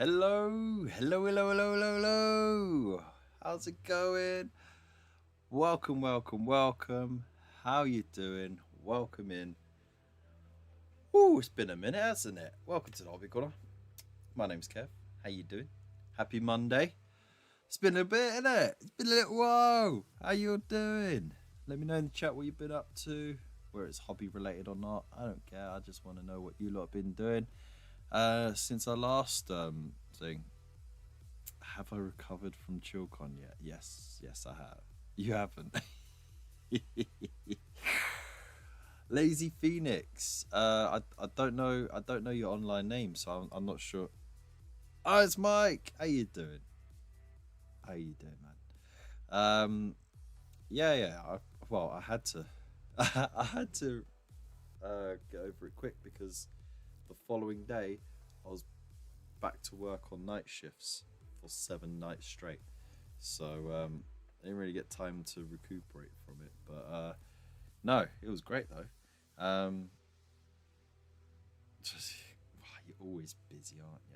Hello, hello, hello, hello, hello, hello. How's it going? Welcome, welcome, welcome. How you doing? Welcome in. Ooh, it's been a minute, hasn't it? Welcome to the Hobby Corner. My name's Kev. How you doing? Happy Monday. It's been a bit, isn't it? It's been a little while. How you all doing? Let me know in the chat what you've been up to, whether it's hobby related or not. I don't care. I just want to know what you lot have been doing. Since our last thing. Have I recovered from Chillcon yet? Yes, I have. You haven't. Lazy Phoenix. I don't know your online name, so I'm not sure. Oh, it's Mike. How you doing? How you doing, man? Yeah. I had to, I had to get over it quick because the following day I was back to work on night shifts for 7 nights straight. So I didn't really get time to recuperate from it. But no, it was great though. Just, you're always busy, aren't you?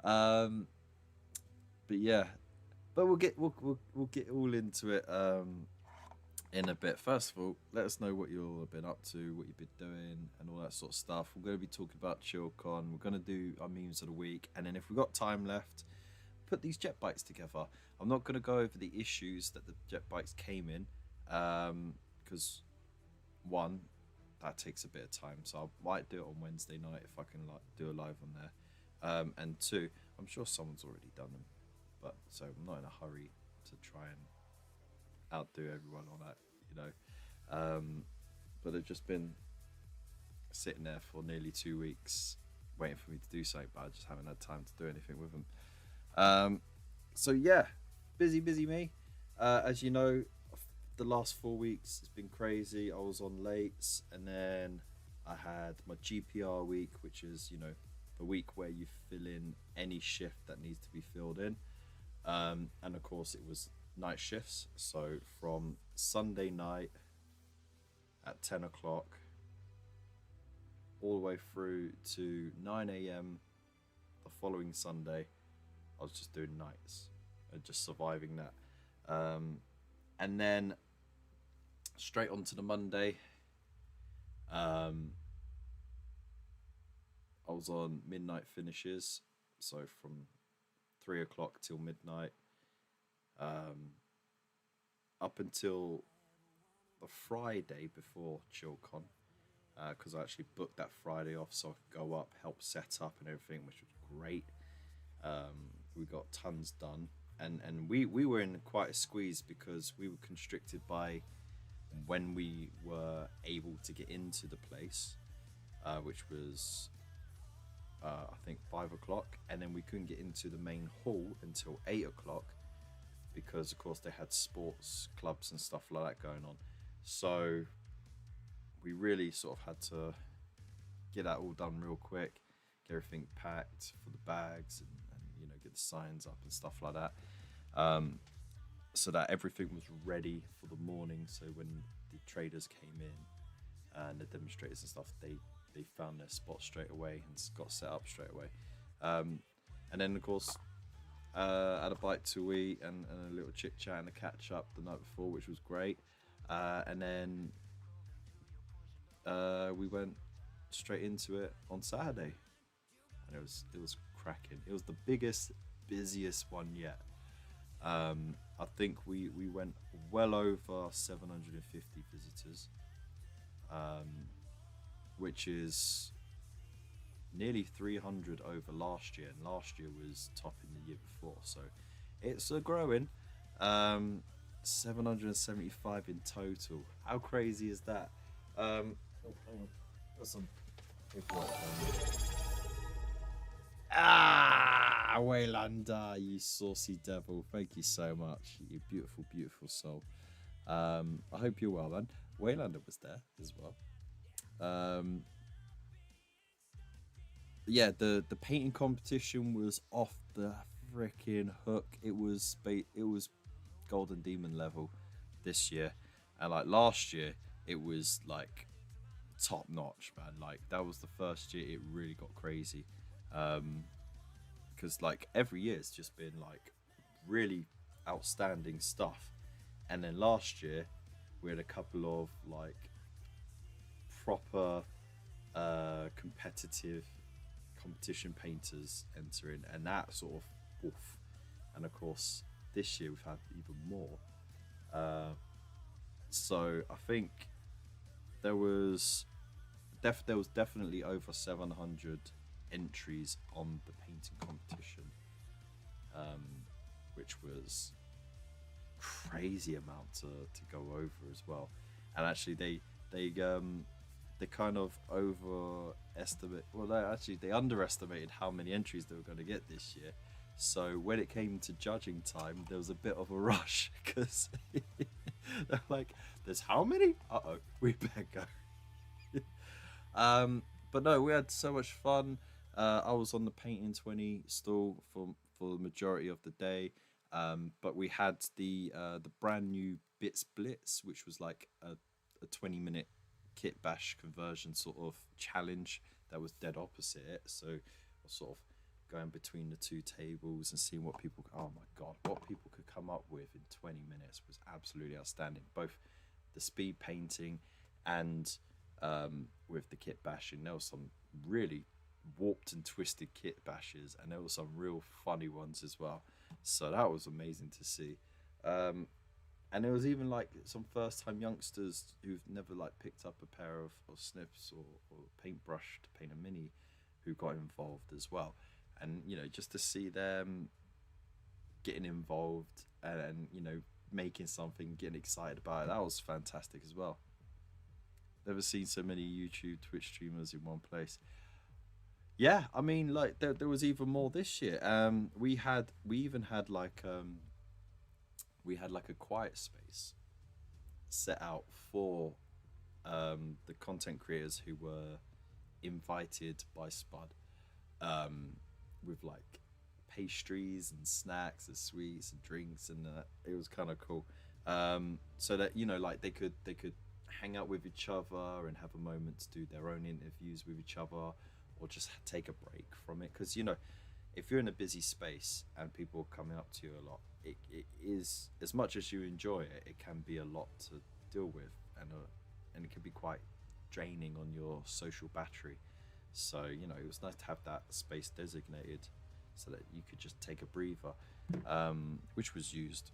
So but yeah, but we'll get all into it in a bit. First of all, let us know what you've all been up to, what you've been doing, and all that sort of stuff. We're going to be talking about Chillcon. We're going to do our memes of the week, and then if we've got time left, put these jet bikes together. I'm not going to go over the issues that the jet bikes came in, because one, that takes a bit of time, so I might do it on Wednesday night if I can do a live on there. And two, I'm sure someone's already done them, but so I'm not in a hurry to try and outdo everyone on that, you know. But they've just been sitting there for nearly 2 weeks waiting for me to do something, but I just haven't had time to do anything with them. So yeah, busy me. As you know, the last 4 weeks it's been crazy. I was on lates, and then I had my GPR week, which is, you know, the week where you fill in any shift that needs to be filled in. And of course it was night shifts, so from Sunday night at 10 o'clock all the way through to 9 a.m. the following Sunday, I was just doing nights and just surviving that. And then straight on to the Monday, I was on midnight finishes, so from 3 o'clock till midnight, up until the Friday before Chillcon, because I actually booked that Friday off so I could go up, help set up and everything, which was great. We got tons done, and we were in quite a squeeze because we were constricted by when we were able to get into the place, which was I think 5 o'clock, and then we couldn't get into the main hall until 8 o'clock because of course they had sports clubs and stuff like that going on. So we really sort of had to get that all done real quick, get everything packed for the bags, and you know, get the signs up and stuff like that, so that everything was ready for the morning. So when the traders came in and the demonstrators and stuff, they found their spot straight away and got set up straight away. And then of course had a bite to eat and a little chit chat and a catch up the night before, which was great. And then we went straight into it on Saturday, and it was cracking. It was the busiest one yet. I think we went well over 750 visitors, which is nearly 300 over last year, and last year was topping the year before, so it's growing. 775 in total. How crazy is that? Oh, hang on. Got some paperwork down. Waylander, you saucy devil. Thank you so much. You beautiful, beautiful soul. I hope you're well, man. Waylander was there as well. Yeah, the painting competition was off the freaking hook. It was Golden Demon level this year, and like last year, it was like top notch, man. Like that was the first year it really got crazy, because like every year it's just been like really outstanding stuff. And then last year we had a couple of like proper competitive competition painters entering, and that sort of oof. And of course this year we've had even more. Uh, so I think there was there was definitely over 700 entries on the painting competition, um, which was crazy amount to go over as well. And actually they kind of overestimate, well they underestimated how many entries they were going to get this year. So when it came to judging time, there was a bit of a rush because they're like, there's how many? Uh-oh, we better go. um but no, we had so much fun. I was on the painting 20 stall for the majority of the day. But we had the brand new Bits Blitz, which was like a 20-minute kit bash conversion sort of challenge that was dead opposite it. So I was sort of going between the two tables and seeing what people, oh my god, what people could come up with in 20 minutes was absolutely outstanding. Both the speed painting and with the kit bashing, there was some really warped and twisted kit bashes, and there were some real funny ones as well. So that was amazing to see. And there was even like some first time youngsters who've never like picked up a pair of snips or paintbrush to paint a mini, who got involved as well. And you know, just to see them getting involved and you know, making something, getting excited about it, that was fantastic as well. Never seen so many YouTube, Twitch streamers in one place. Yeah, I mean, like there was even more this year. We even had like we had like a quiet space set out for the content creators who were invited by Spud, um, with like pastries and snacks and sweets and drinks, and it was kind of cool. So that you know, like they could hang out with each other and have a moment to do their own interviews with each other, or just take a break from it. Because you know, if you're in a busy space and people are coming up to you a lot, it is, as much as you enjoy it, it can be a lot to deal with, and it can be quite draining on your social battery. So you know, it was nice to have that space designated so that you could just take a breather, which was used.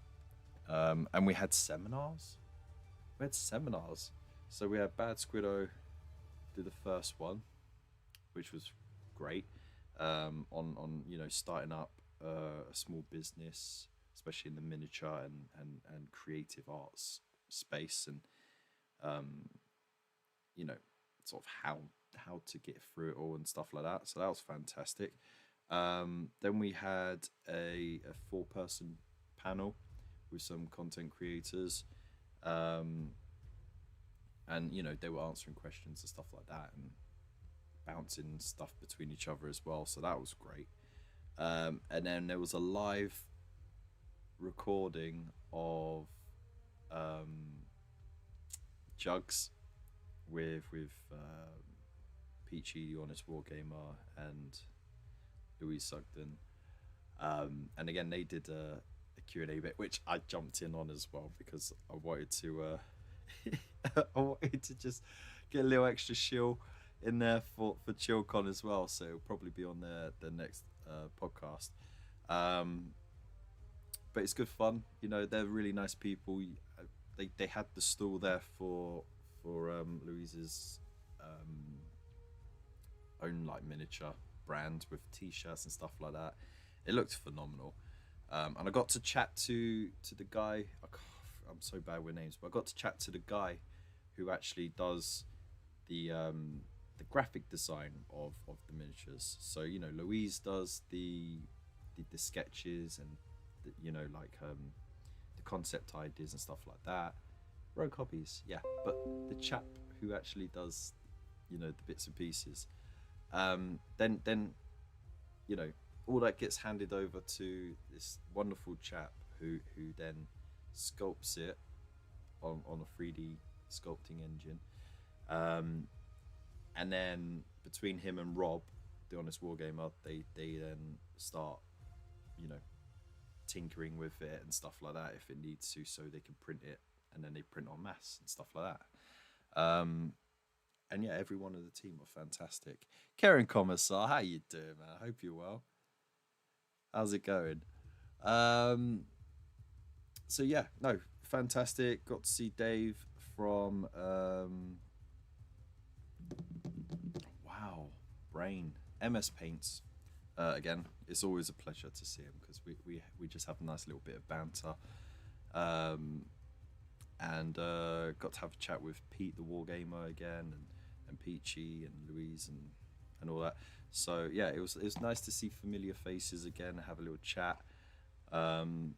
And we had seminars. We had seminars. So we had Bad Squiddo do the first one, which was great, on you know, starting up a small business, especially in the miniature and creative arts space, and you know, sort of how to get through it all and stuff like that. So that was fantastic. Then we had a 4-person panel with some content creators, and you know, they were answering questions and stuff like that, and bouncing stuff between each other as well. So that was great. And then there was a live recording of Jugs with Peachy, the Honest Wargamer, and Louise Sugden. And again, they did a Q&A bit, which I jumped in on as well because I wanted to I wanted to just get a little extra shill in there for Chillcon as well. So it'll probably be on their next podcast. But it's good fun. You know, they're really nice people. They had the stall there for Louise's own like miniature brand with t-shirts and stuff like that. It looked phenomenal. And I got to chat to the guy. I'm so bad with names, but I got to chat to the guy who actually does the graphic design of the miniatures. So you know, Louise does the sketches and you know, like the concept ideas and stuff like that. Rogue Hobbies, yeah. But the chap who actually does, you know, the bits and pieces, then you know, all that gets handed over to this wonderful chap who then sculpts it on a 3D sculpting engine. and then between him and Rob, the Honest Wargamer, they then start, you know, tinkering with it and stuff like that if it needs to, so they can print it, and then they print en masse and stuff like that. And yeah, every one of the team were fantastic. Karen Commissar, how you doing, man? I hope you're well. How's it going? So yeah, no, fantastic. Got to see Dave from wow, Brain MS Paints. Again, it's always a pleasure to see him because we just have a nice little bit of banter. And got to have a chat with Pete the Wargamer again, and Peachy and Louise and all that. So yeah, it was nice to see familiar faces again and have a little chat. And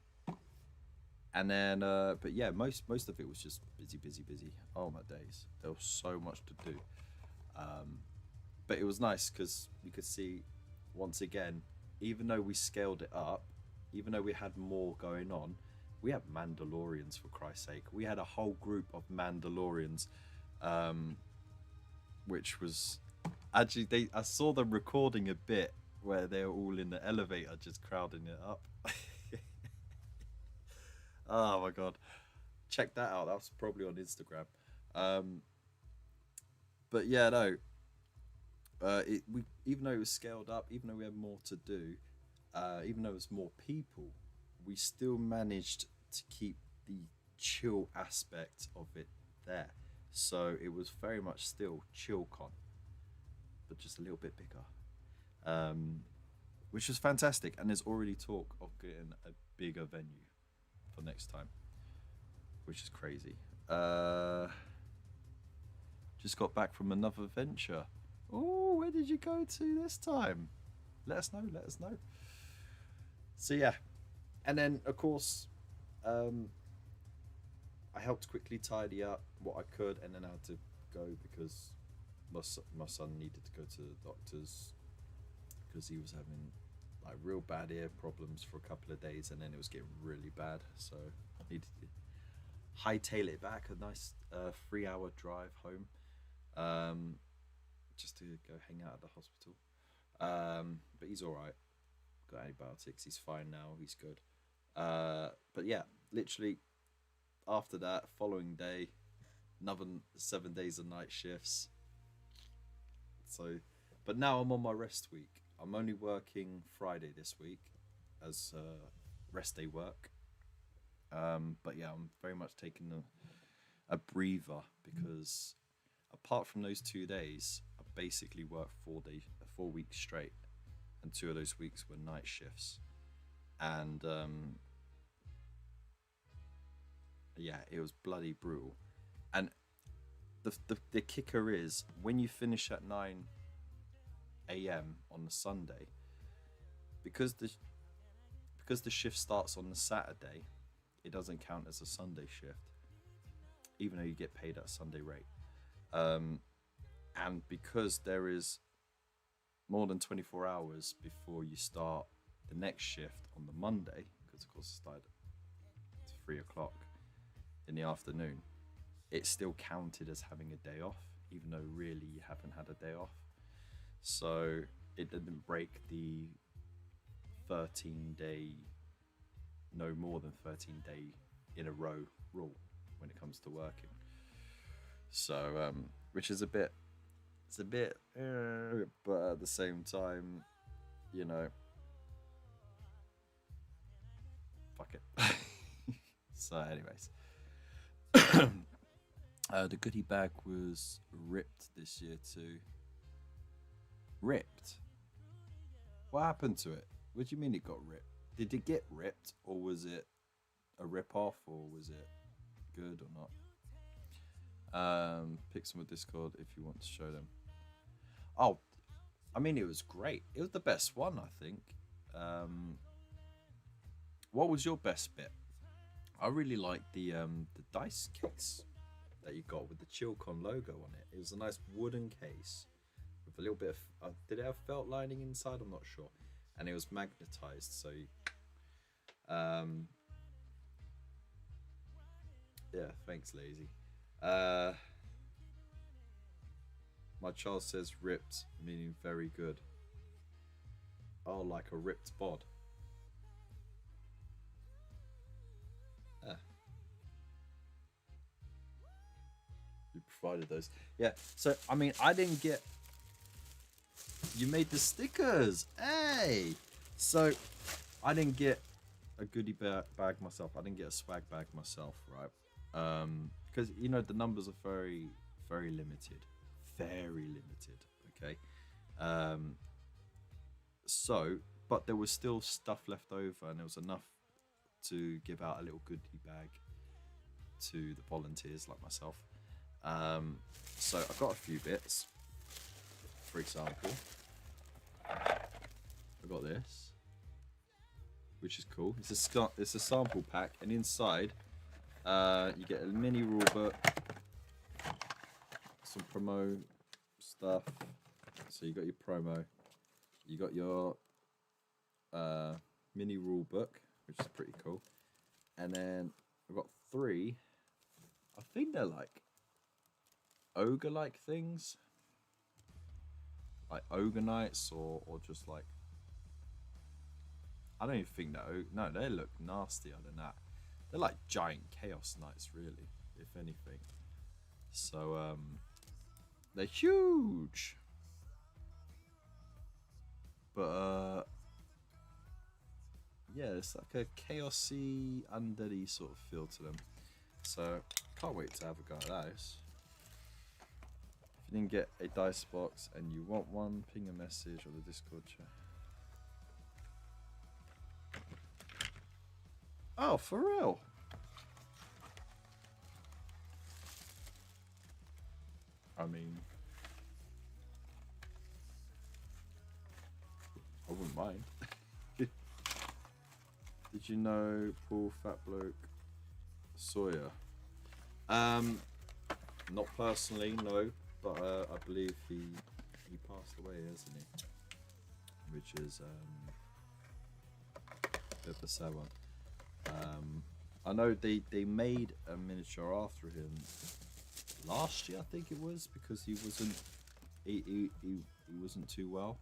then but yeah, most of it was just busy. Oh my days, there was so much to do. But it was nice because we could see once again, even though we scaled it up, even though we had more going on, we had Mandalorians, for Christ's sake. We had a whole group of Mandalorians, which was actually I saw them recording a bit where they were all in the elevator just crowding it up. Oh my god, check that out. That's probably on Instagram. But yeah, no. We even though it was scaled up, even though we had more to do, even though it was more people, we still managed to keep the chill aspect of it there. So it was very much still Chillcon, but just a little bit bigger, which was fantastic. And there's already talk of getting a bigger venue for next time, which is crazy. Just got back from another venture. Oh, where did you go to this time? Let us know. So yeah, and then of course, I helped quickly tidy up what I could, and then I had to go because my son needed to go to the doctors because he was having like real bad ear problems for a couple of days, and then it was getting really bad. So I needed to hightail it back, a nice 3-hour drive home, just to go hang out at the hospital. But he's all right. Got antibiotics. He's fine now. He's good. But yeah, literally after that, following day, another 7 days of night shifts. So, but now I'm on my rest week. I'm only working Friday this week as rest day work. But yeah, I'm very much taking a breather because apart from those 2 days, I basically worked 4 weeks straight, and 2 of those weeks were night shifts. And yeah, it was bloody brutal. And the kicker is when you finish at 9 a.m. on the Sunday, because the shift starts on the Saturday, it doesn't count as a Sunday shift, even though you get paid at Sunday rate. And because there is more than 24 hours before you start the next shift on the Monday, because of course it started at 3 o'clock in the afternoon, it's still counted as having a day off, even though really you haven't had a day off. So it didn't break the 13-day, no more than 13-day in a row rule when it comes to working. So, which is a bit, but at the same time, you know, fuck it. So, anyways, the goodie bag was ripped this year too. Ripped? What happened to it? What do you mean it got ripped? Did it get ripped, or was it a rip-off, or was it good or not? Pick some with Discord if you want to show them. Oh, I mean, it was great. It was the best one, I think. What was your best bit? I really liked the dice case that you got with the Chillcon logo on it. It was a nice wooden case with a little bit of did it have felt lining inside? I'm not sure. And it was magnetized, so yeah, thanks, Lazy. My child says ripped, meaning very good. Oh, like a ripped bod. Ah. You provided those. Yeah, so, I mean, I didn't get... You made the stickers! Hey! So, I didn't get a goodie bag myself. I didn't get a swag bag myself, right? Because, you know, the numbers are very, very limited. Very limited, okay? So, but there was still stuff left over, and there was enough to give out a little goodie bag to the volunteers like myself. So I got a few bits. For example, I got this, which is cool. It's a sample pack, and inside you get a mini rule book, some promo stuff. So you got your promo, you got your mini rule book, which is pretty cool, and then I've got 3. I think they're like ogre-like things, like ogre knights, or just like, I don't even think that. No, they look nastier than that. They're like giant chaos knights, really, if anything. So they're huge, but yeah, it's like a chaosy, undeady sort of feel to them. So can't wait to have a go at those. If you didn't get a dice box and you want one, ping a message or the Discord chat. Oh, for real? I mean, I wouldn't mind. Did you know Paul Fat Bloke Sawyer? Not personally, no, but I believe he passed away, hasn't he? Which is a bit of a sad one. I know they made a miniature after him last year, I think it was, because he wasn't too well,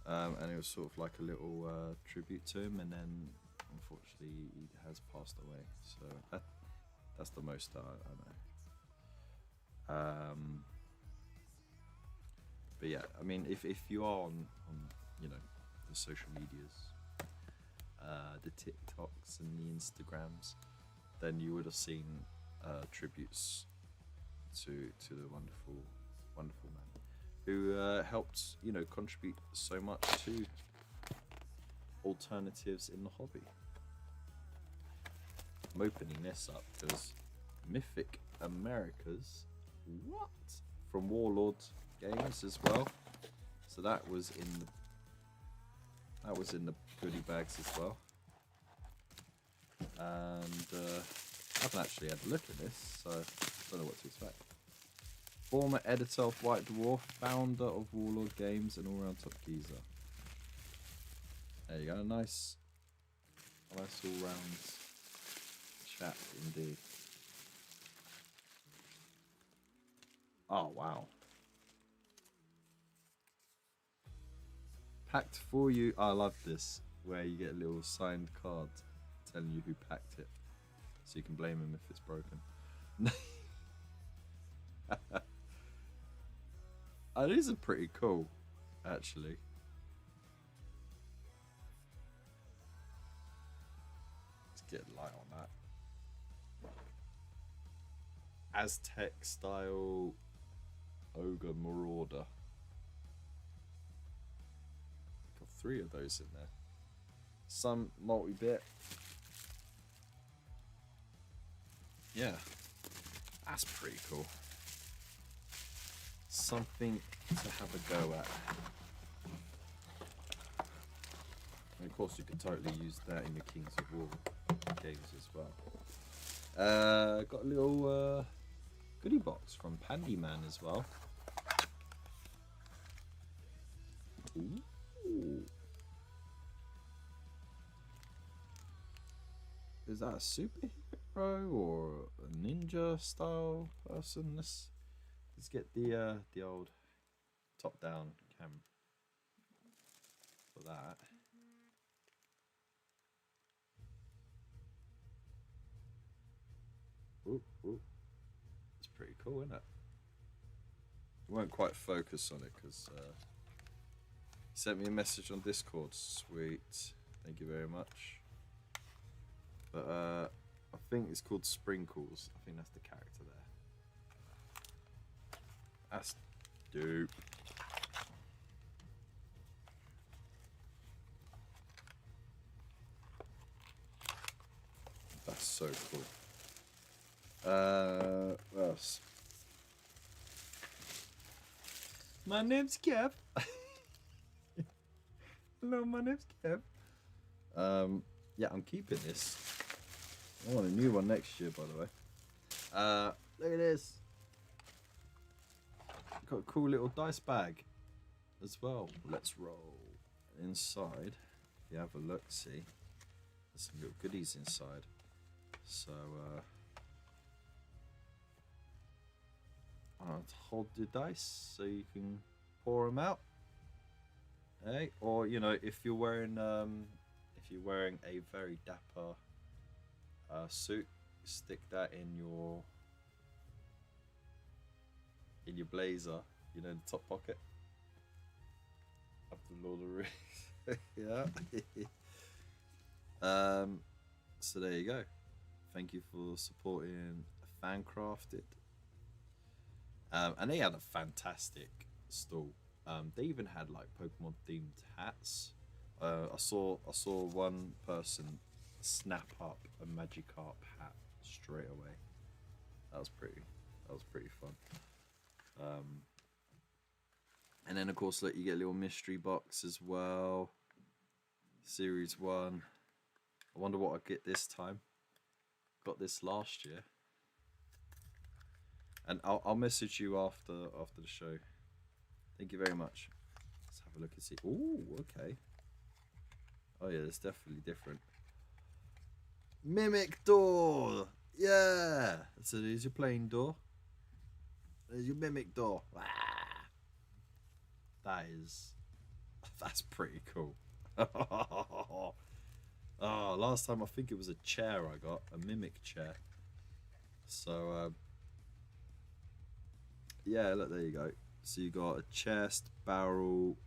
and it was sort of like a little tribute to him, and then unfortunately he has passed away. So that's the most I know. But yeah, I mean, if you are on you know, the social medias, the TikToks and the Instagrams, then you would have seen tributes to the wonderful man who helped, you know, contribute so much to alternatives in the hobby. I'm opening this up because Mythic Americas, what, from Warlord Games as well. So that was in the goodie bags as well. And I haven't actually had a look at this, so I don't know what to expect. Former editor of White Dwarf, founder of Warlord Games, and all-round top geezer. There you go, nice all-round chat indeed. Oh wow. Packed for you. I love this, where you get a little signed card telling you who packed it, so you can blame him if it's broken. These are pretty cool, actually. Let's get light on that. Aztec style ogre marauder. Got 3 of those in there. Some multi-bit. Yeah, that's pretty cool. Something to have a go at. And of course you could totally use that in the Kings of War games as well. Got a little goodie box from Pandyman as well. Ooh. Is that a superhero or a ninja style person? Let's get the old top down cam for that. Ooh, ooh. It's pretty cool, isn't it? I won't quite focus on it because he sent me a message on Discord. Sweet. Thank you very much. But I think it's called Sprinkles. I think that's the character there. That's dope. That's so cool. What else? My name's Kev. Hello, my name's Kev. Yeah, I'm keeping this. I want a new one next year, by the way. Look at this. Got a cool little dice bag as well. Let's roll. Inside, if you have a look, see, there's some little goodies inside. So, hold your dice so you can pour them out. Hey, or you know, if you're wearing a very dapper suit, stick that in your blazer, you know, the top pocket of the Lord of the Rings. Yeah. So there you go. Thank you for supporting Fancrafted. And they had a fantastic stall. They even had like Pokemon themed hats. I saw one person snap up a Magikarp hat straight away. That was pretty fun. And then of course, look, you get a little mystery box as well. Series 1. I wonder what I get this time. Got this last year. And I'll message you after the show. Thank you very much. Let's have a look and see. Ooh, okay. Oh yeah, it's definitely different. Mimic door. Yeah. So there's your plain door. There's your mimic door. Ah. That's pretty cool. Oh, last time I think it was a chair I got, a mimic chair. So yeah, look, there you go. So you got a chest, barrel,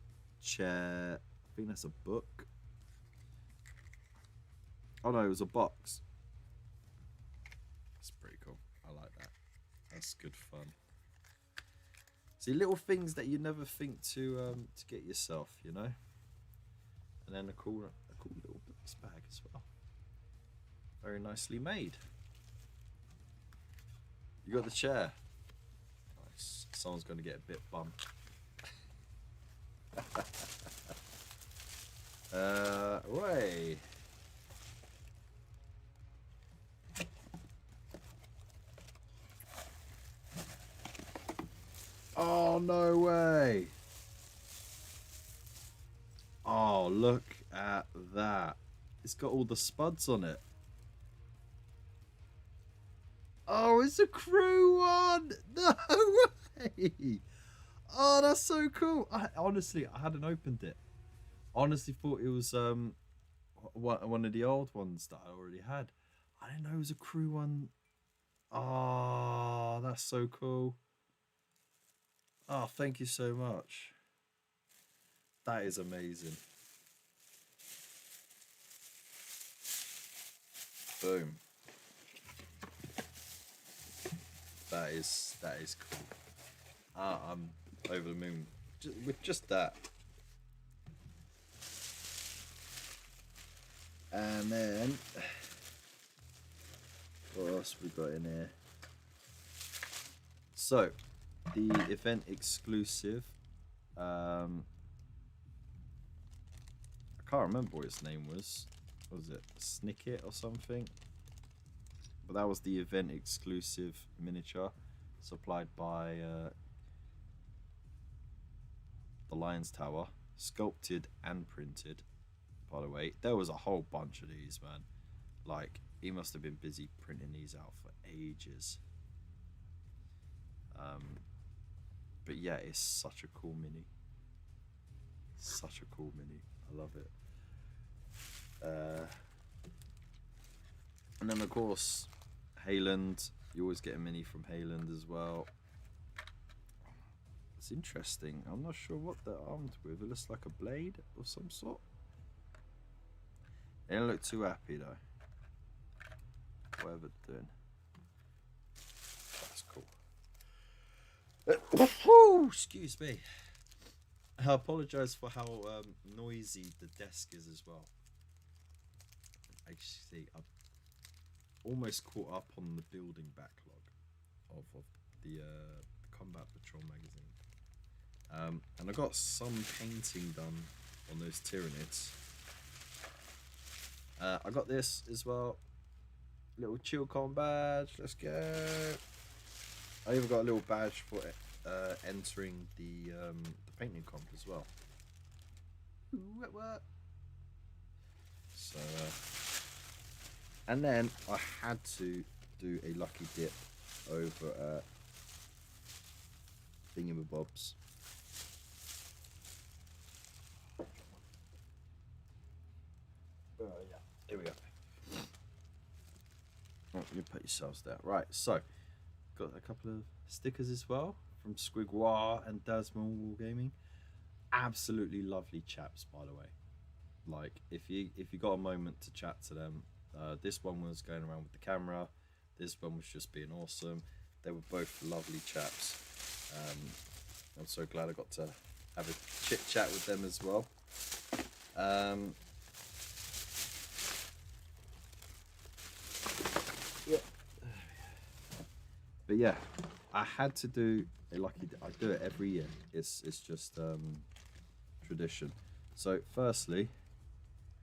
chair. I think that's a book. Oh no, it was a box. That's pretty cool. I like that. That's good fun. See, little things that you never think to get yourself, you know. And then a cool little box bag as well. Very nicely made. You got the chair. Nice. Someone's going to get a bit bumped. Right. Oh, no way. Oh, look at that. It's got all the spuds on it. Oh, it's a crew one. No way. Oh, that's so cool. I hadn't opened it. Honestly thought it was one of the old ones that I already had. I didn't know it was a crew one. Oh, that's so cool. Oh, thank you so much. That is amazing. Boom. That is cool. I'm over the moon with just that. And then what else we got in here? So the event exclusive. I can't remember what its name was. Was it Snicket or something? But that was the event exclusive miniature supplied by the Lion's Tower, sculpted and printed. By the way, there was a whole bunch of these, man. Like, he must have been busy printing these out for ages. But yeah, it's such a cool mini. Such a cool mini. I love it. And then of course, Hayland. You always get a mini from Hayland as well. It's interesting. I'm not sure what they're armed with. It looks like a blade of some sort. They don't look too happy though. Whatever they're doing. That's cool. Excuse me. I apologise for how noisy the desk is as well. Actually, I've almost caught up on the building backlog of the Combat Patrol magazine. And I got some painting done on those Tyranids. I got this as well. Little Chillcon badge. Let's go. I even got a little badge for entering the painting comp as well. What? So, and then I had to do a lucky dip over at Thingamabobs. Yeah, here we go. Oh, you put yourselves there. Right, so got a couple of stickers as well from Squigwa and Dasmal Wargaming. Absolutely lovely chaps, by the way. Like, if you got a moment to chat to them, this one was going around with the camera. This one was just being awesome. They were both lovely chaps. I'm so glad I got to have a chit chat with them as well. Yeah. But yeah, I had to do a lucky. I do it every year. It's just tradition. So firstly,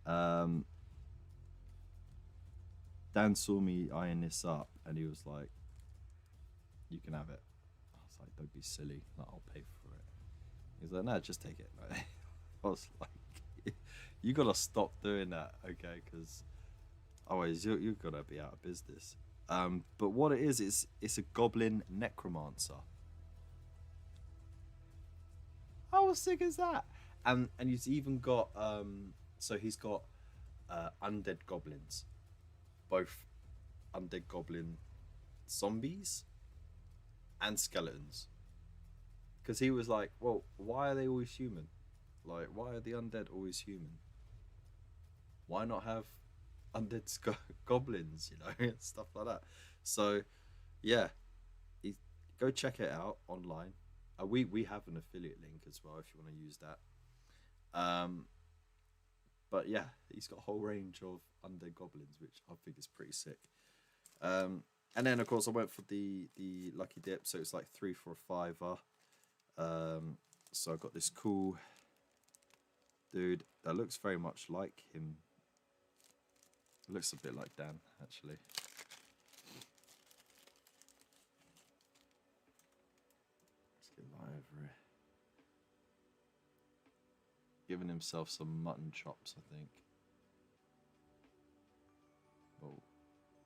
Dan saw me eyeing this up, and he was like, "You can have it." I was like, "Don't be silly. Like, I'll pay for it." He's like, "No, just take it." I was like, "You gotta stop doing that, okay? Because otherwise you're gonna be out of business." But what it is, it's a goblin necromancer. How sick is that? And he's even got so he's got undead goblins, both undead goblin zombies and skeletons. Because he was like, well, why are they always human? Like, why are the undead always human? Why not have undead goblins, you know, stuff like that? So, yeah, go check it out online. We have an affiliate link as well if you want to use that. But yeah, he's got a whole range of undead goblins, which I think is pretty sick. And then of course I went for the lucky dip, so it's like 3 for a £5. So I got this cool dude that looks very much like him. It looks a bit like Dan, actually. Let's get live over here. Giving himself some mutton chops, I think. Oh,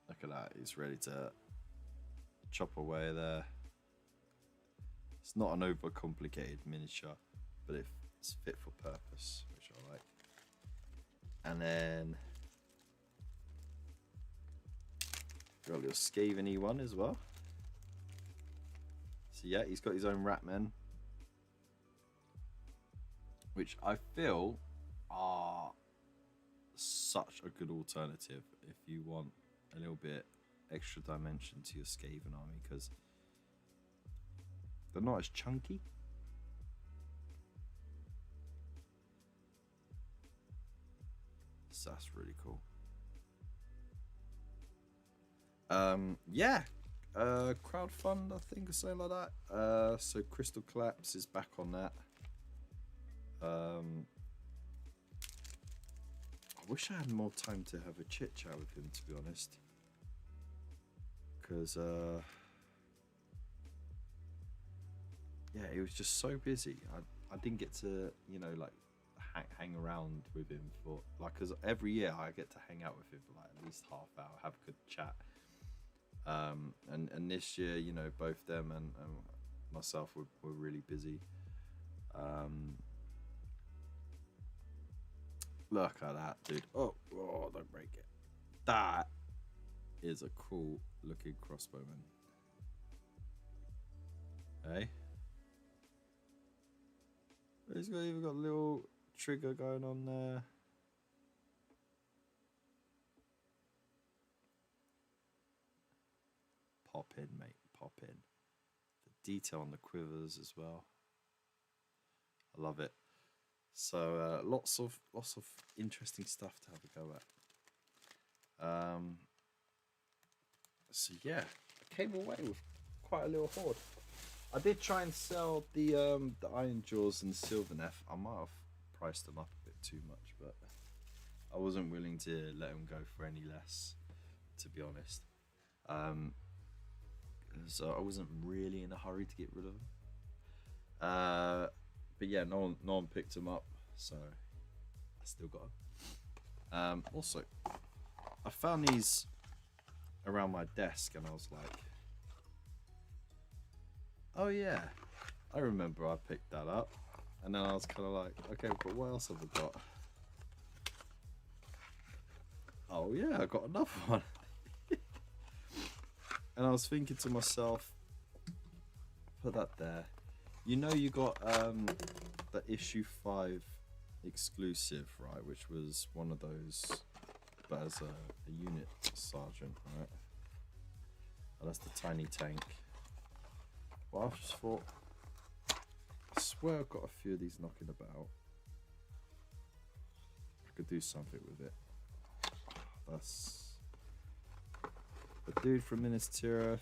look at that. He's ready to chop away there. It's not an overcomplicated miniature, but it's fit for purpose, which I like. And then got a little Skaven-y one as well. So yeah, he's got his own Ratmen, which I feel are such a good alternative if you want a little bit extra dimension to your Skaven army, because they're not as chunky. So that's really cool. Yeah, crowdfund, I think, or something like that. So Crystal Collapse is back on that. I wish I had more time to have a chit chat with him, to be honest, because yeah, he was just so busy. I didn't get to, you know, like hang around with him for like, because every year I get to hang out with him for like at least half hour, have a good chat. And this year, you know, both them and myself were really busy. Look at that, dude. Oh, don't break it. That is a cool looking crossbowman. Hey? He's even got a little trigger going on there. Pop in, mate. Pop in. The detail on the quivers as well. I love it. So lots of interesting stuff to have a go at. So yeah, I came away with quite a little hoard. I did try and sell the Iron Jaws and Sylvaneth. I might have priced them up a bit too much, but I wasn't willing to let them go for any less, to be honest. So I wasn't really in a hurry to get rid of them. But yeah, no one picked them up, so I still got them. Also, I found these around my desk, and I was like, oh yeah, I remember I picked that up. And then I was kind of like, okay, but what else have I got? Oh yeah, I got another one. And I was thinking to myself, put that there. You know, you got the issue 5 exclusive, right? Which was one of those, but as a unit sergeant, right? Oh, that's the tiny tank. Well, I just thought, I swear I've got a few of these knocking about. I could do something with it. That's the dude from Minas Tirith,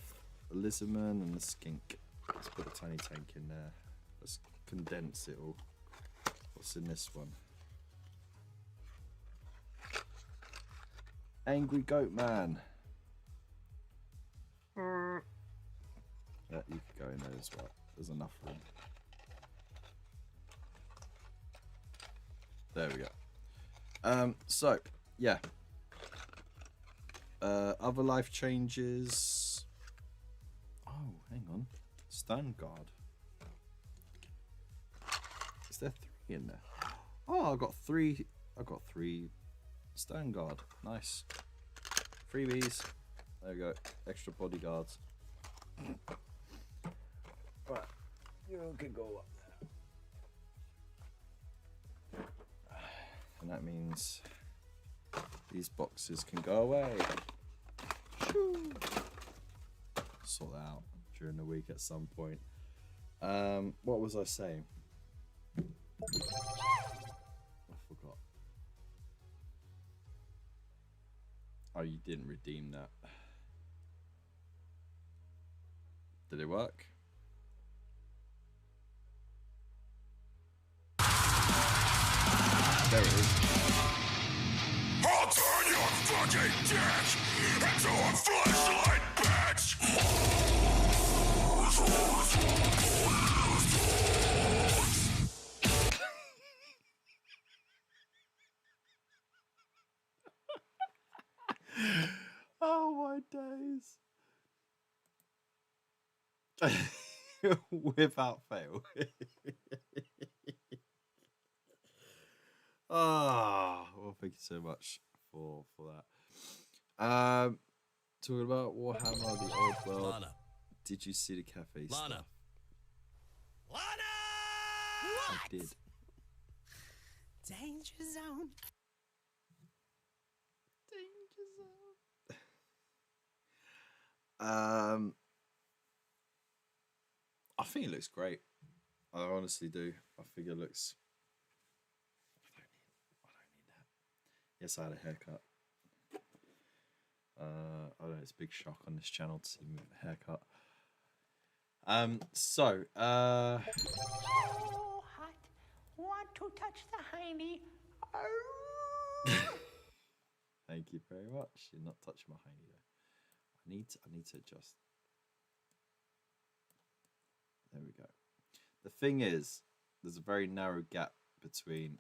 the lizardman, and the skink. Let's put a tiny tank in there. Let's condense it all. What's in this one? Angry Goat Man. Yeah, you could go in there as well. There's enough room. There we go. So, yeah. Other life changes. Oh, hang on. Stone Guard. Is there 3 in there? Oh, I got 3. I got 3 Stone Guard. Nice. Freebies. There we go. Extra bodyguards. Right. You can go up there. And that means these boxes can go away. Shoo. Sort that out during the week at some point. What was I saying? I forgot. Oh, you didn't redeem that. Did it work? There it is. I'll turn your fucking dick into a flashlight, bitch! Oh my days. Without fail. Well, thank you so much for that. Talking about Warhammer, the old world. Lana. Did you see the cafe Lana. stuff? Lana! I did. Danger zone. Danger zone. I think it looks great. I honestly do. I think it looks. I don't need that. Yes, I had a haircut. I know it's a big shock on this channel to see me with a haircut. So. Oh, hot. Want to touch the hiney? Thank you very much. You're not touching my hiney though. I need to adjust. There we go. The thing is, there's a very narrow gap between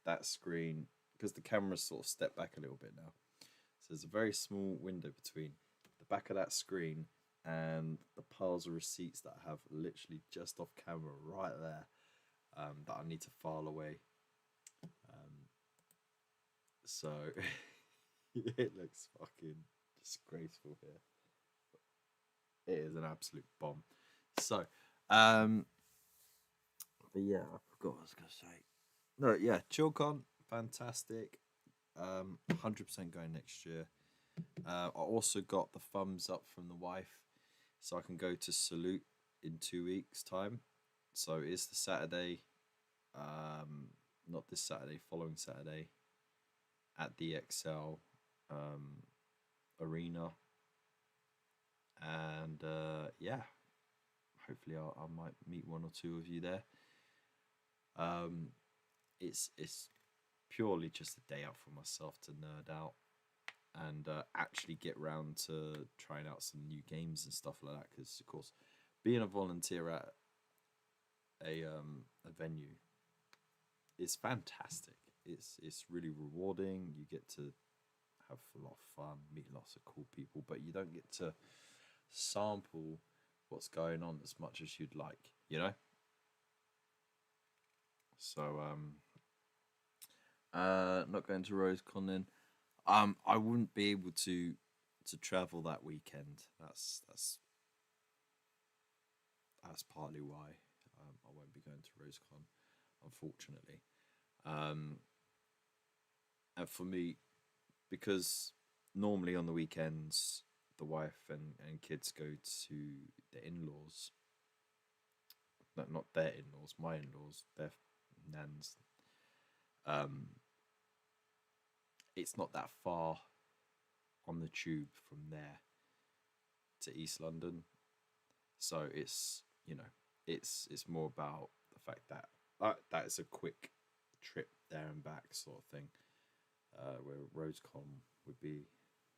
that screen because the camera's sort of stepped back a little bit now. So there's a very small window between the back of that screen and the piles of receipts that I have literally just off camera right there, that I need to file away. So it looks fucking disgraceful here. It is an absolute bomb. So, but yeah, I forgot what I was gonna say. No, yeah, Chillcon, fantastic. 100% going next year. I also got the thumbs up from the wife, so I can go to Salute in 2 weeks' time. So it's the Saturday, not this Saturday, following Saturday, at the XL arena, and yeah, hopefully I might meet one or two of you there. It's purely just a day out for myself to nerd out and actually get round to trying out some new games and stuff like that. Because of course, being a volunteer at a venue is fantastic. It's really rewarding. You get to have a lot of fun, meet lots of cool people, but you don't get to sample what's going on as much as you'd like, you know. So not going to RoseCon then. I wouldn't be able to travel that weekend. That's partly why I won't be going to RoseCon, unfortunately. And for me, because normally on the weekends the wife and kids go to the in-laws. No, not their in-laws, my in-laws, their nans. It's not that far on the tube from there to East London, so it's, you know, it's more about the fact that that is a quick trip there and back sort of thing, where RoseCon would be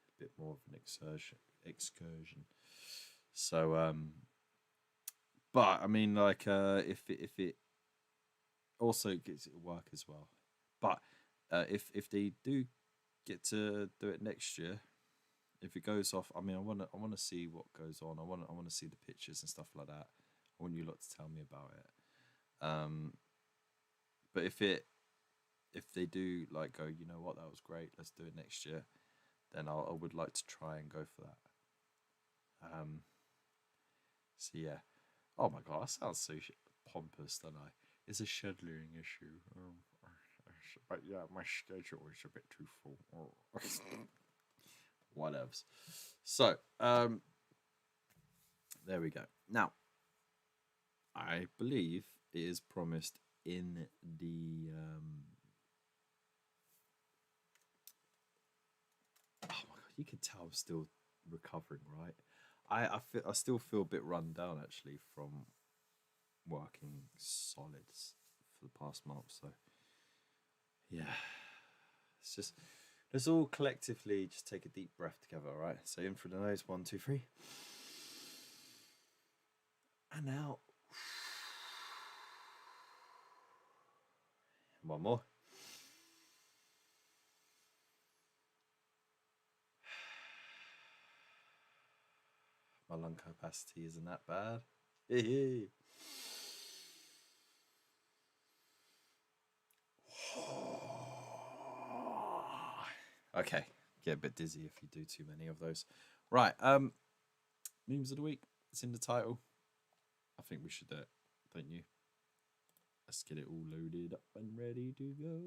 a bit more of an excursion. So but I mean, like, if it also gets it work as well, but if they do get to do it next year, if it goes off, I mean, I want to see what goes on. I want to see the pictures and stuff like that. I want you lot to tell me about it. But if they do like go, you know what, that was great, let's do it next year, then I would like to try and go for that. So yeah. Oh my god, that sounds so pompous, don't I? It's a scheduling issue. But yeah, my schedule is a bit too full. Whatevs. So, there we go. Now, I believe it is promised in the oh my god, you can tell I'm still recovering, right? I still feel a bit run down actually from working solids for the past month. So yeah, it's just, let's all collectively just take a deep breath together, all right? So in through the nose, 1, 2, 3, and out. One more. My lung capacity isn't that bad. Okay, get a bit dizzy if you do too many of those. Right, memes of the week. It's in the title. I think we should do it, don't you? Let's get it all loaded up and ready to go.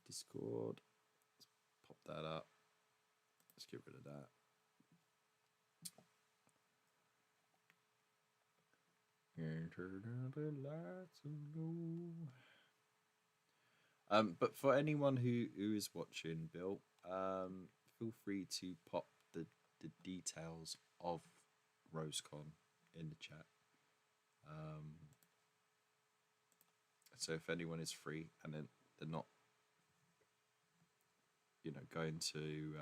Discord. Let's pop that up. Let's get rid of that. And turn out the lights low. But for anyone who is watching, Bill, feel free to pop the details of RoseCon in the chat. So if anyone is free and then they're not, you know, going to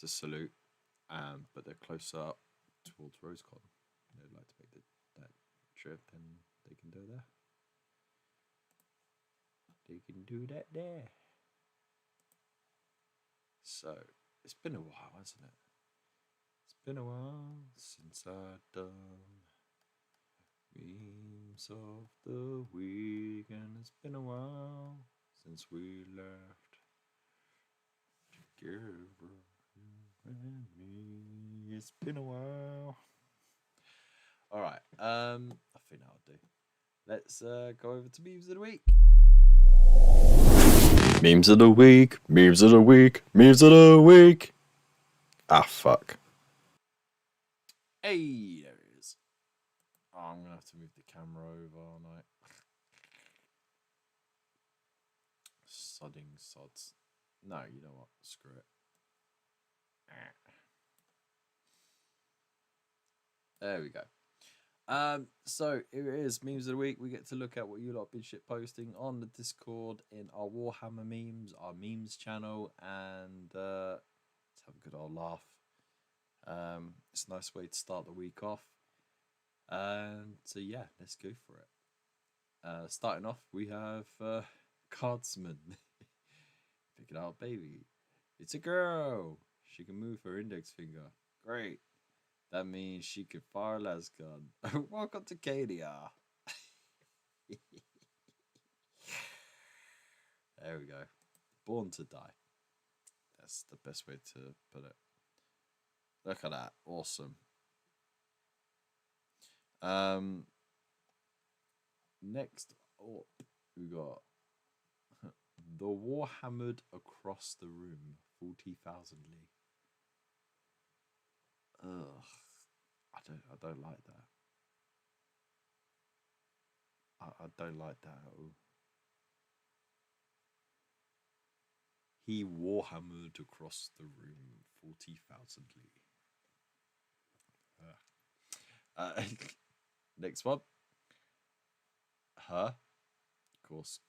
Salute, but they're closer up towards RoseCon, they'd like to make that trip, then they can do it there. They can do that there. So it's been a while, hasn't it? It's been a while since I've done memes of the week, and it's been a while since we left together. You and me. It's been a while. All right. I think that'll do. Let's go over to memes of the week. Memes of the week. Memes of the week. Memes of the week. Ah, fuck. Hey, there it is. Oh, I'm gonna have to move the camera over, aren't I? Sodding sods. No, you know what? Screw it. There we go. So here it is, memes of the week. We get to look at what you lot have been shit posting on the Discord in our Warhammer memes, our memes channel, and let's have a good old laugh. It's a nice way to start the week off. And so yeah, let's go for it. Starting off, we have Cardsman. Pick it out, baby. It's a girl. She can move her index finger. Great. That means she could fire a las gun. Welcome to Cadia. There we go. Born to die. That's the best way to put it. Look at that. Awesome. Next up, we got the Warhammered Across the Room, 40,000 Lee. Ugh, I don't like that. I don't like that at all. He warhammered across the room, 40,000 Lee. Next one. Her, of course,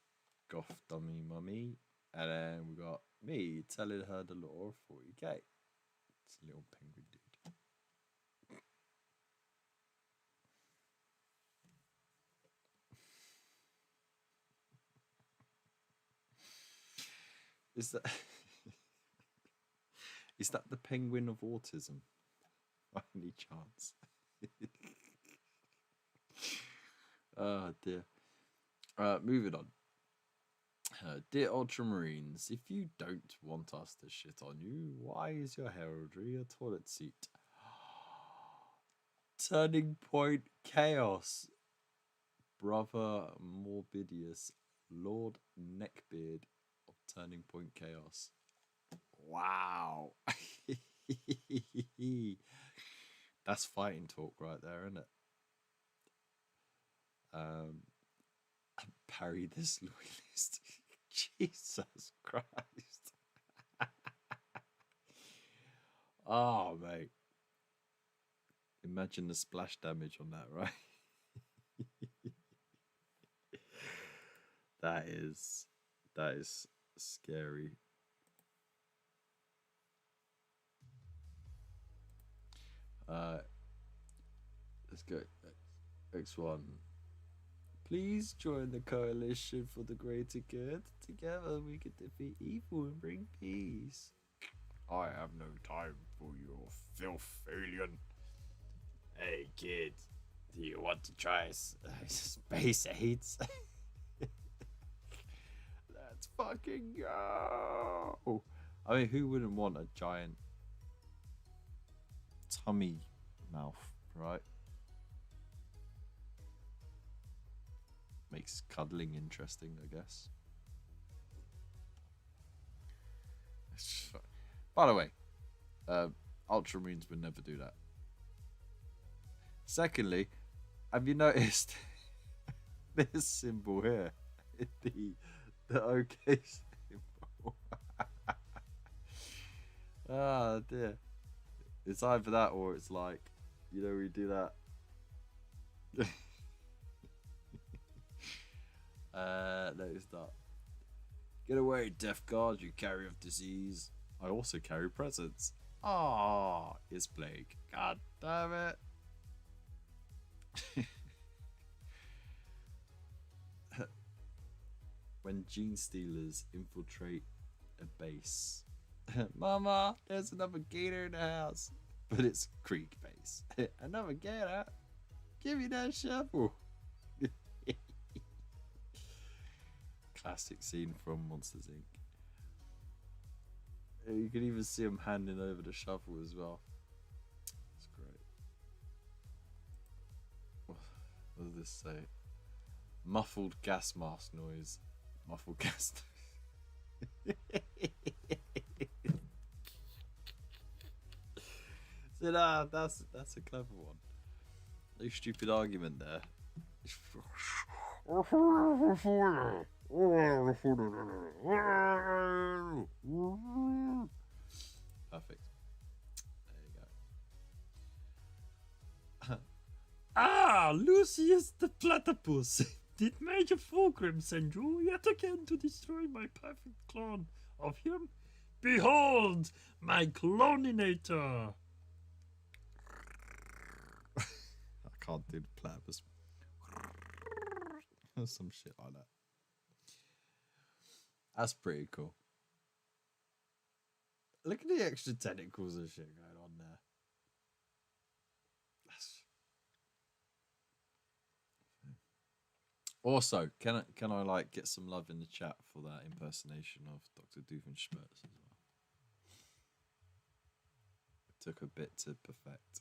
goth dummy mummy, and then we got me telling her the lore of 40k. It's a little penguin dude. Is that is that the penguin of autism? By any chance? Oh dear. Moving on. Dear Ultramarines, if you don't want us to shit on you, why is your heraldry a toilet seat? Turning Point Chaos. Brother Morbidius, Lord Neckbeard of Turning Point Chaos. Wow. That's fighting talk right there, isn't it? Parry this loyalist. Jesus Christ. Oh, mate. Imagine the splash damage on that, right? That is scary. Let's go. Next one. Please join the coalition for the greater good. Together we can defeat evil and bring peace. I have no time for your filth, alien. Hey kid, do you want to try space AIDS? Let's fucking go. I mean, who wouldn't want a giant tummy mouth, right? Makes cuddling interesting, I guess. By the way, Ultramarines would never do that. Secondly, have you noticed this symbol here? The OK symbol. Ah, dear. It's either that or it's like, you know, we do that. No, it's not. Get away, Death Guard, you carrier of disease. I also carry presents. Ah, it's Blake. God damn it. When gene stealers infiltrate a base, Mama, there's another gator in the house. But it's Creek Base. Another gator? Give me that shovel. Classic scene from Monsters Inc. You can even see him handing over the shovel as well. It's great. What does this say? Muffled gas mask noise. Muffled gas noise. So that's a clever one. No stupid argument there. Perfect. There you go. Ah, Lucius the Platypus. Did Major Fulcrum send you yet again to destroy my perfect clone of him? Behold, my cloninator. I can't do the platypus. Some shit like that. That's pretty cool. Look at the extra tentacles and shit going on there. Also, can I like get some love in the chat for that impersonation of Dr. Doofenshmirtz as well? It took a bit to perfect.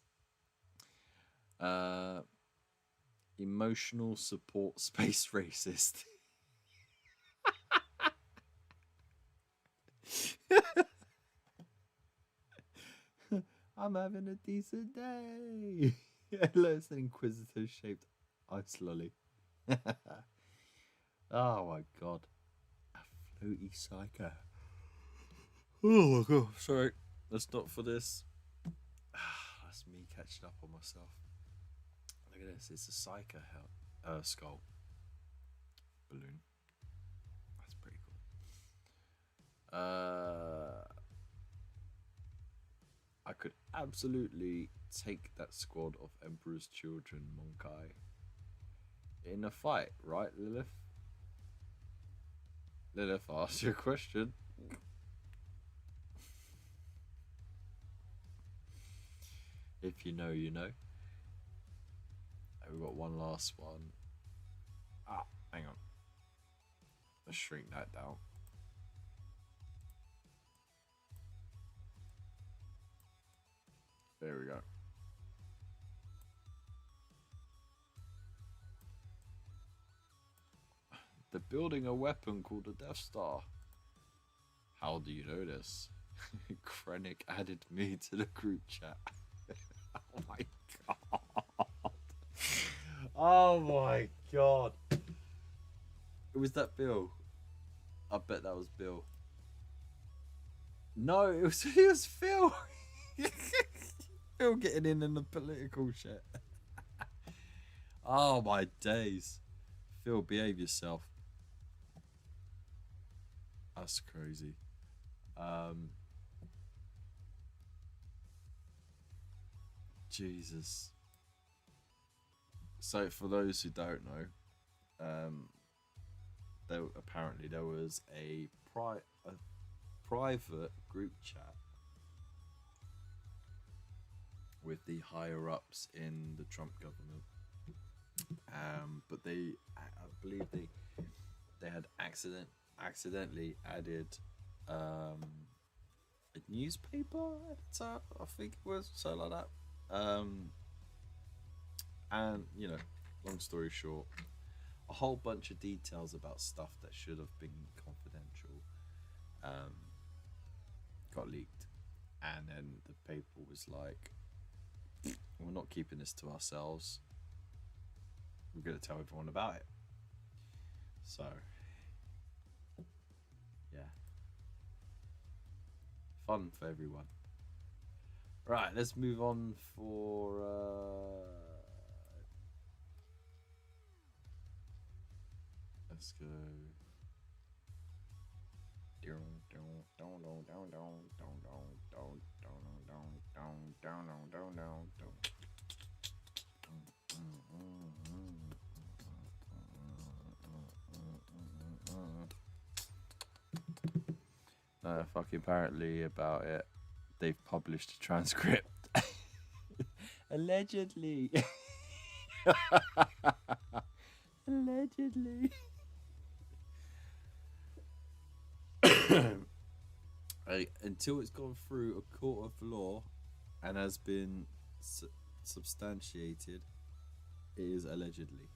Emotional support space racist. I'm having a decent day. Look, it's an inquisitor shaped ice lolly. Oh my god. A floaty psycho. Oh my god, sorry. That's not for this. That's me catching up on myself. Look at this, it's a psycho skull balloon. That's pretty cool. I could absolutely take that squad of Emperor's Children Monkai in a fight, right, Lilith? Lilith, ask your question. If you know, you know. We've got one last one. Ah, hang on. Let's shrink that down. There we go. They're building a weapon called the Death Star. How do you know this? Krennic added me to the group chat. Oh my god. Oh my god. Was that Bill? I bet that was Bill. No, it was Phil. Phil getting in the political shit. Oh my days. Phil, behave yourself. That's crazy. Jesus. So for those who don't know, there was a private group chat with the higher ups in the Trump government, but I believe they had accidentally added a newspaper editor, I think it was, so like that. And you know, long story short, a whole bunch of details about stuff that should have been confidential got leaked, and then the paper was like, we're not keeping this to ourselves, we're going to tell everyone about it. So yeah, fun for everyone. Right, let's move on for let's go. fucking apparently about it, they've published a transcript. Allegedly. Allegedly. Until it's gone through a court of law and has been substantiated, it is allegedly.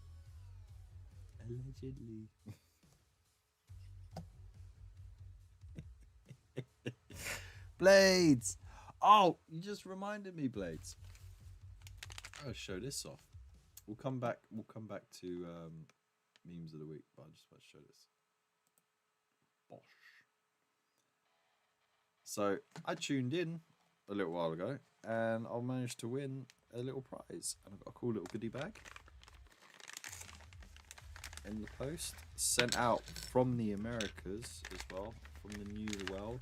Allegedly. Blades! Oh, you just reminded me, Blades. I'll show this off. We'll come back to memes of the week, but I just want to show this. Bosh. So I tuned in a little while ago and I managed to win a little prize. And I've got a cool little goodie bag in the post. Sent out from the Americas as well, from the New World.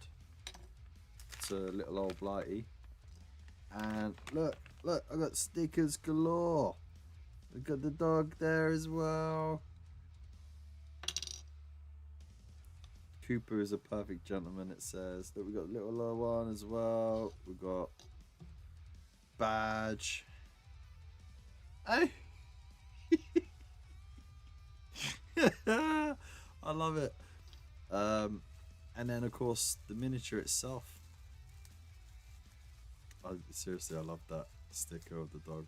It's a little old blighty. And look, I got stickers galore. I got the dog there as well. Cooper is a perfect gentleman, it says. Look, we got little low one as well. We got badge. Hey. I love it. And then of course the miniature itself. Seriously, I love that sticker of the dog.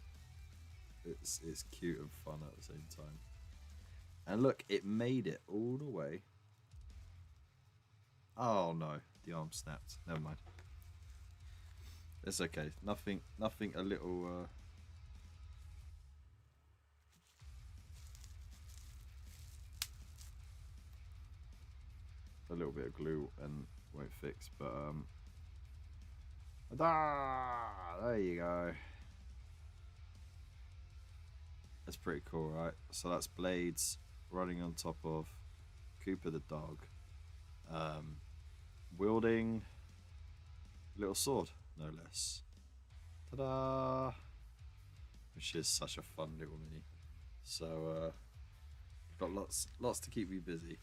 It's cute and fun at the same time. And look, it made it all the way. Oh no, the arm snapped. Never mind. It's okay. Nothing a little bit of glue and won't fix, but there you go. That's pretty cool, right? So that's Blades running on top of Cooper the dog, wielding a little sword, no less. Ta-da! Which is such a fun little mini. So got lots to keep me busy.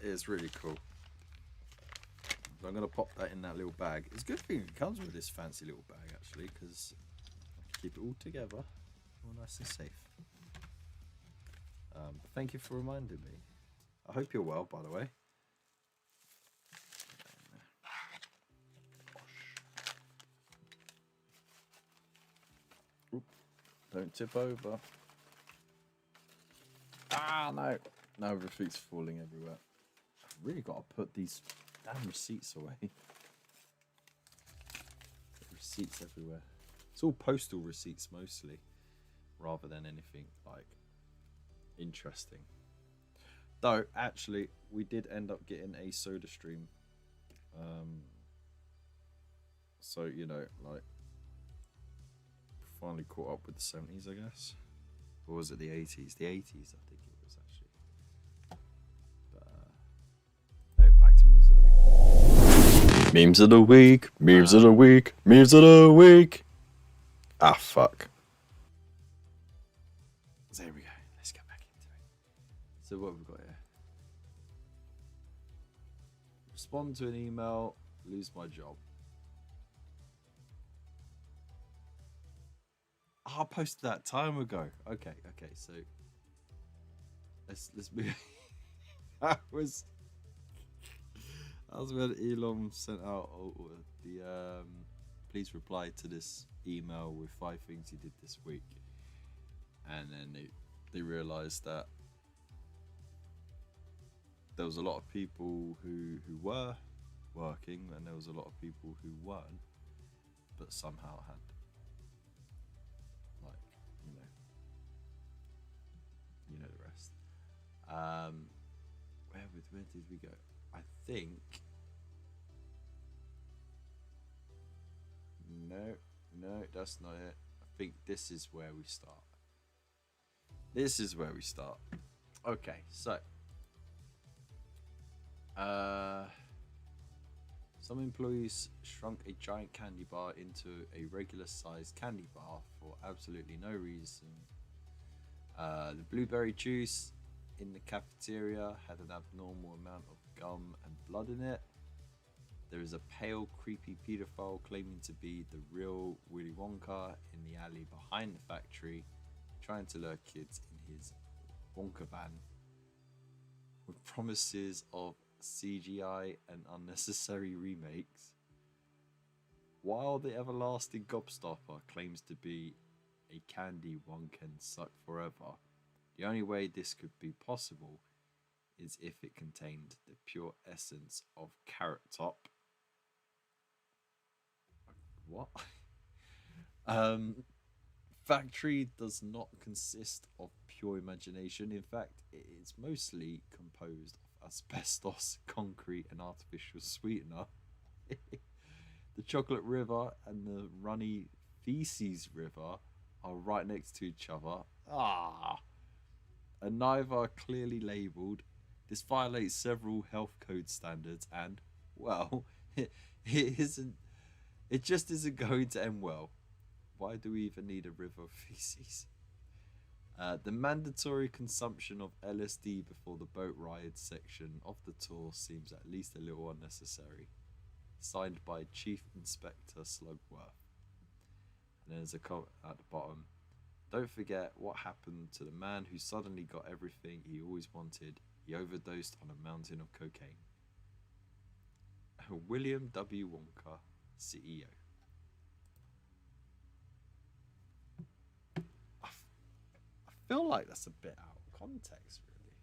It is really cool. So I'm gonna pop that in that little bag. It's a good thing it comes with this fancy little bag actually, because I can keep it all together, all nice and safe. But thank you for reminding me. I hope you're well, by the way. Oop, don't tip over. Ah, no. No, everything's falling everywhere. I've really got to put these damn receipts away. Receipts everywhere. It's all postal receipts mostly, rather than anything like interesting. Though actually we did end up getting a soda stream, so you know, like, finally caught up with the 70s, I guess, or was it the 80s? The 80s, I think it was actually. But no, back to memes of the week. Memes of the week. Memes of the week. Memes of the week. Ah, fuck. There we go. Let's get back into it. So what have we got here? Respond to an email, lose my job. Oh, I posted that time ago. Okay, so let's move. that was when Elon sent out the please reply to this email with 5 things you did this week, and then they realized that there was a lot of people who were working, and there was a lot of people who weren't, but somehow had, like, you know the rest. Where did we go? I think no, that's not it. I think this is where we start. Okay, so some employees shrunk a giant candy bar into a regular sized candy bar for absolutely no reason. The blueberry juice in the cafeteria had an abnormal amount of gum and blood in it. There is a pale, creepy paedophile claiming to be the real Willy Wonka in the alley behind the factory, trying to lure kids in his Wonka van with promises of CGI and unnecessary remakes. While the everlasting gobstopper claims to be a candy one can suck forever, the only way this could be possible is if it contained the pure essence of Carrot Top. What? Factory does not consist of pure imagination. In fact, it is mostly composed of asbestos, concrete, and artificial sweetener. The chocolate river and the runny feces river are right next to each other. And neither are clearly labelled. This violates several health code standards, and well, it isn't. It just isn't going to end well. Why do we even need a river of feces? The mandatory consumption of LSD before the boat ride section of the tour seems at least a little unnecessary. Signed by Chief Inspector Slugworth. And there's a comment at the bottom. Don't forget what happened to the man who suddenly got everything he always wanted. He overdosed on a mountain of cocaine. William W. Wonka, CEO. I feel like that's a bit out of context, really.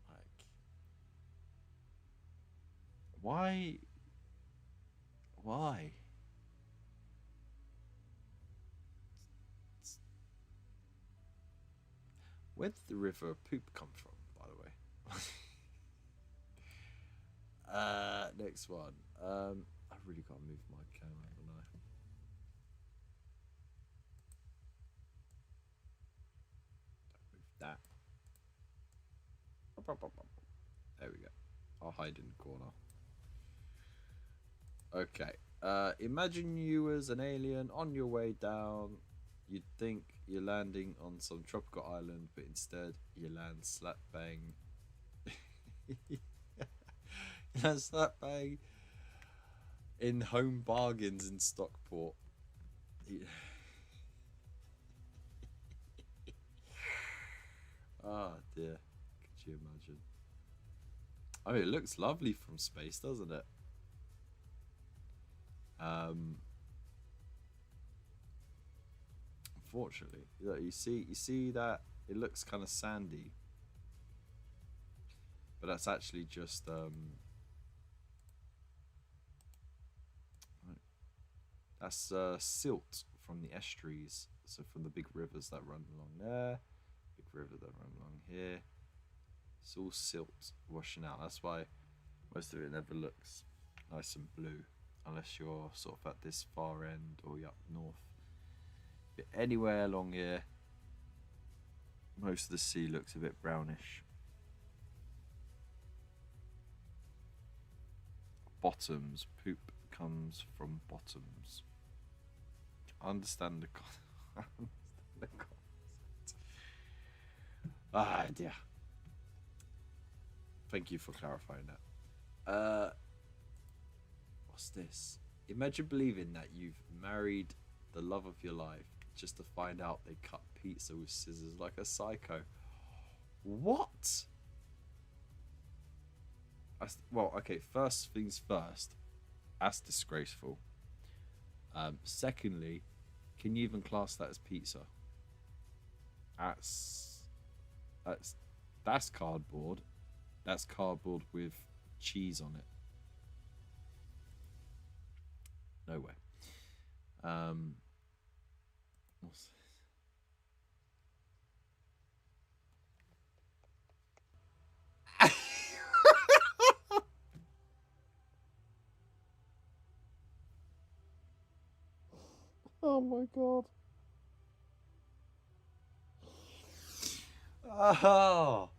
Like, why? Why? Where did the river poop come from, by the way? Next one. I've really got to move my camera, haven't I? Don't move that. There we go. I'll hide in the corner. Okay. Imagine you as an alien on your way down. You'd think you're landing on some tropical island, but instead you land slap bang. You land slap bang in Home Bargains in Stockport. Ah, dear. Could you imagine? I mean, it looks lovely from space, doesn't it? Unfortunately, you see that it looks kind of sandy, but that's actually just that's silt from the estuaries, so from the big rivers that run along there, big river that run along here. It's all silt washing out. That's why most of it never looks nice and blue, unless you're sort of at this far end or you're up north. But anywhere along here, most of the sea looks a bit brownish. Bottoms. Poop comes from bottoms. Understand the concept. Ah, dear. Thank you for clarifying that. What's this? Imagine believing that you've married the love of your life just to find out they cut pizza with scissors like a psycho. What? Well, okay, first things first. That's disgraceful. Secondly, can you even class that as pizza? That's cardboard. That's cardboard with cheese on it. No way. What's this? Oh my god. Oh.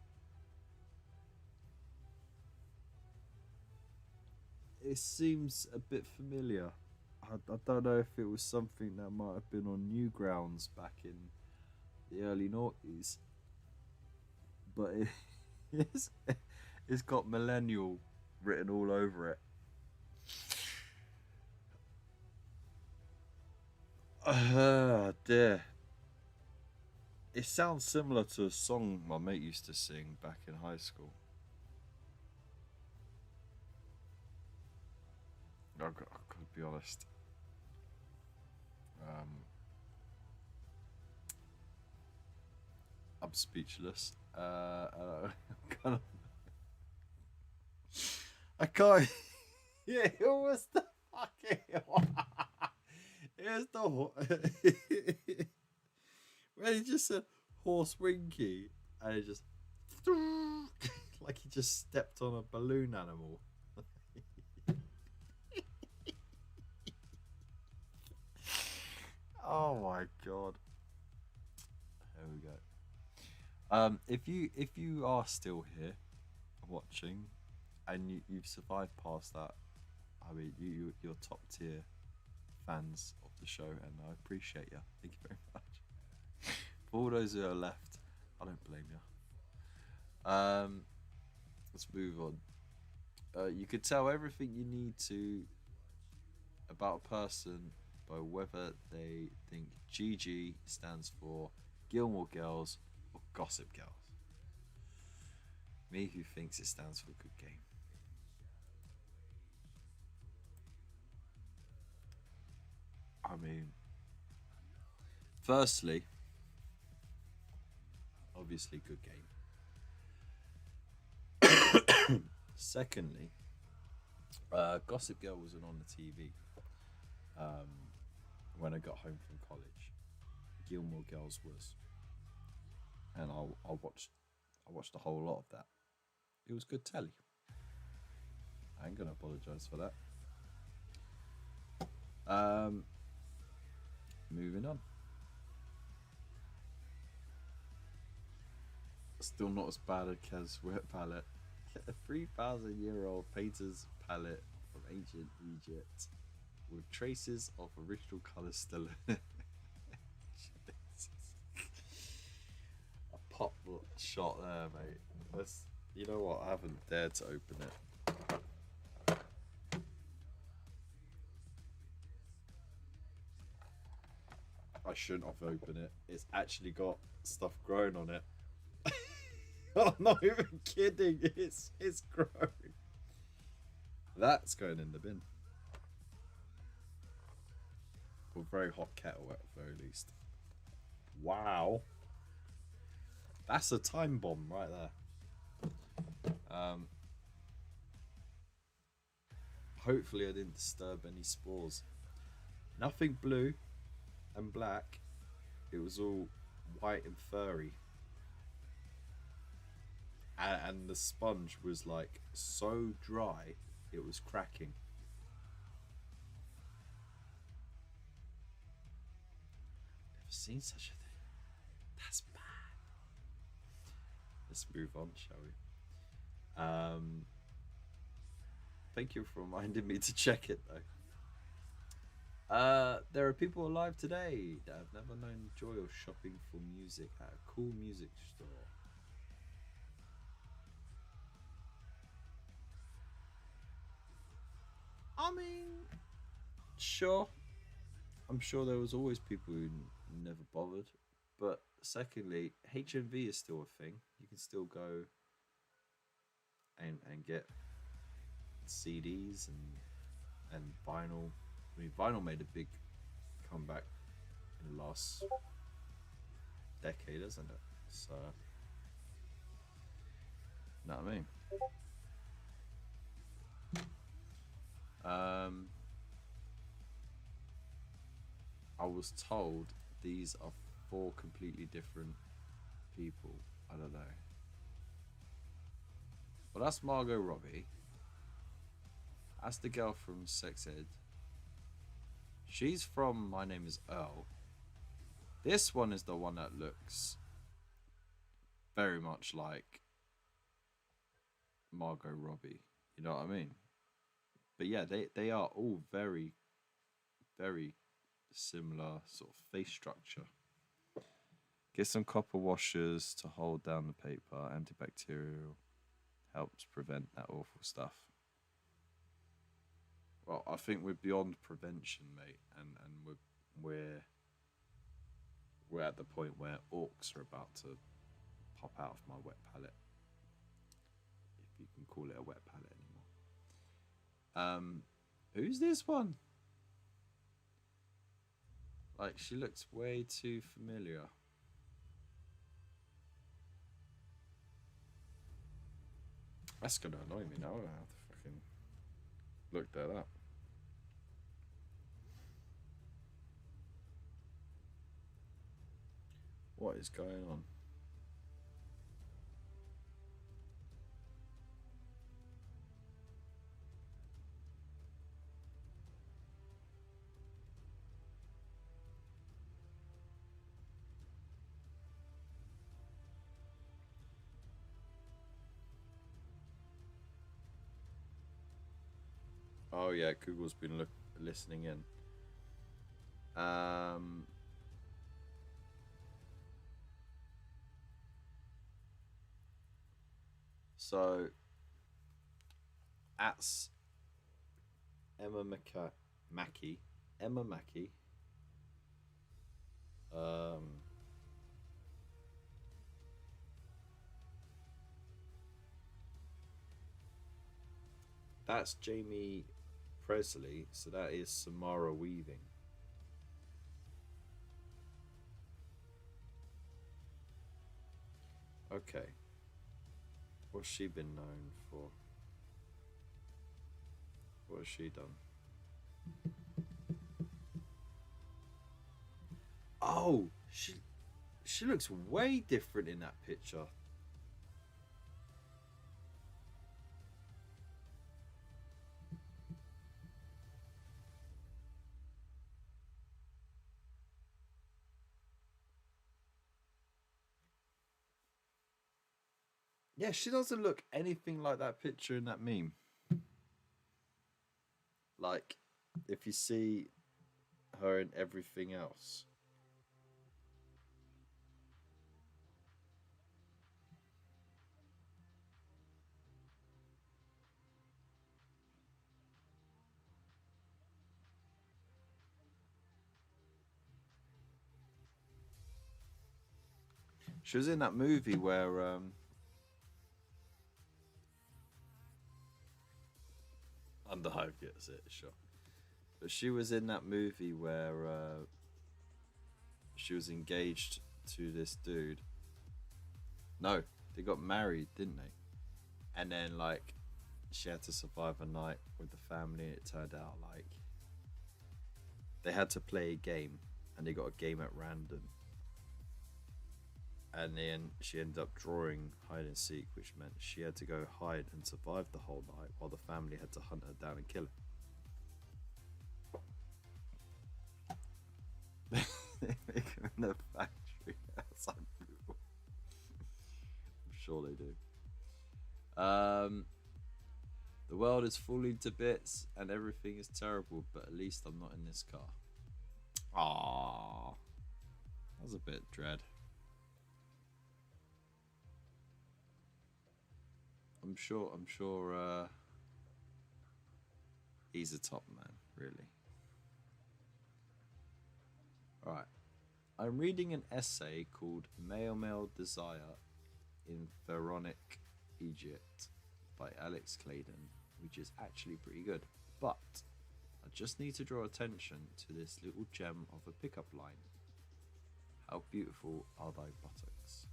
It seems a bit familiar. I don't know if it was something that might have been on Newgrounds back in the early noughties, but it's got millennial written all over it. Dear. It sounds similar to a song my mate used to sing back in high school. I've got to be honest. I'm speechless. I'm kind of. I can't. Yeah, it was the fucking. It was the. When he just said horse winky, and it just. Like he just stepped on a balloon animal. Oh my god. There we go. If you are still here watching, and you've survived past that, I mean you're top tier fans of the show, and I appreciate you. Thank you very much. For all those who are left, I don't blame you. Let's move on. You could tell everything you need to about a person by whether they think GG stands for Gilmore Girls or Gossip Girls. Me, who thinks it stands for Good Game. I mean, firstly, obviously Good Game. Secondly, Gossip Girl wasn't on the TV when I got home from college. Gilmore Girls was, and I watched a whole lot of that. It was good telly. I ain't gonna apologise for that. Moving on. Still not as bad as Kaz's wet palette. A 3,000-year-old painter's palette from ancient Egypt with traces of original colours still in it. A pop shot there, mate. You know what? I haven't dared to open it. I shouldn't have opened it. It's actually got stuff growing on it. I'm not even kidding. It's growing. That's going in the bin. Or very hot kettle at the very least. Wow. That's a time bomb right there. Hopefully I didn't disturb any spores. Nothing blue and black. It was all white and furry. And the sponge was like so dry it was cracking. Never seen such a thing. That's bad. Let's move on, shall we? Thank you for reminding me to check it though. There are people alive today that have never known the joy of shopping for music at a cool music store. I mean, sure. I'm sure there was always people who never bothered. But secondly, HMV is still a thing. You can still go and get CDs and vinyl. I mean, vinyl made a big comeback in the last decade, hasn't it? So, you know what I mean? I was told these are 4 completely different people. I don't know. Well, that's Margot Robbie. That's the girl from Sex Ed. She's from My Name is Earl. This one is the one that looks very much like Margot Robbie. You know what I mean? But yeah, they are all very, very similar sort of face structure. Get some copper washers to hold down the paper. Antibacterial helps prevent that awful stuff. Well, I think we're beyond prevention, mate, and we're we're at the point where orcs are about to pop out of my wet palette, if you can call it a wet palette anymore. Who's this one? Like, she looks way too familiar. That's gonna annoy me now. I have to fucking look that up. What is going on? Oh yeah, Google's been listening in. So at Emma Mackey. That's Jamie Presley, so that is Samara Weaving. Okay. What's she been known for? What has she done? Oh, she looks way different in that picture. Yeah, she doesn't look anything like that picture in that meme. Like, if you see her in everything else. She was in that movie where Underhive gets it, sure. But she was in that movie where she was engaged to this dude. No, they got married, didn't they? And then, like, she had to survive a night with the family, and it turned out, like, they had to play a game, and they got a game at random. And then she ended up drawing hide and seek, which meant she had to go hide and survive the whole night while the family had to hunt her down and kill her. They make her in a factory outside Google. I'm sure they do. The world is falling to bits and everything is terrible, but at least I'm not in this car. Aww. That was a bit dread. I'm sure he's a top man, really. Alright. I'm reading an essay called Male Desire in Pharaonic Egypt by Alex Claydon, which is actually pretty good. But I just need to draw attention to this little gem of a pickup line. How beautiful are thy buttocks?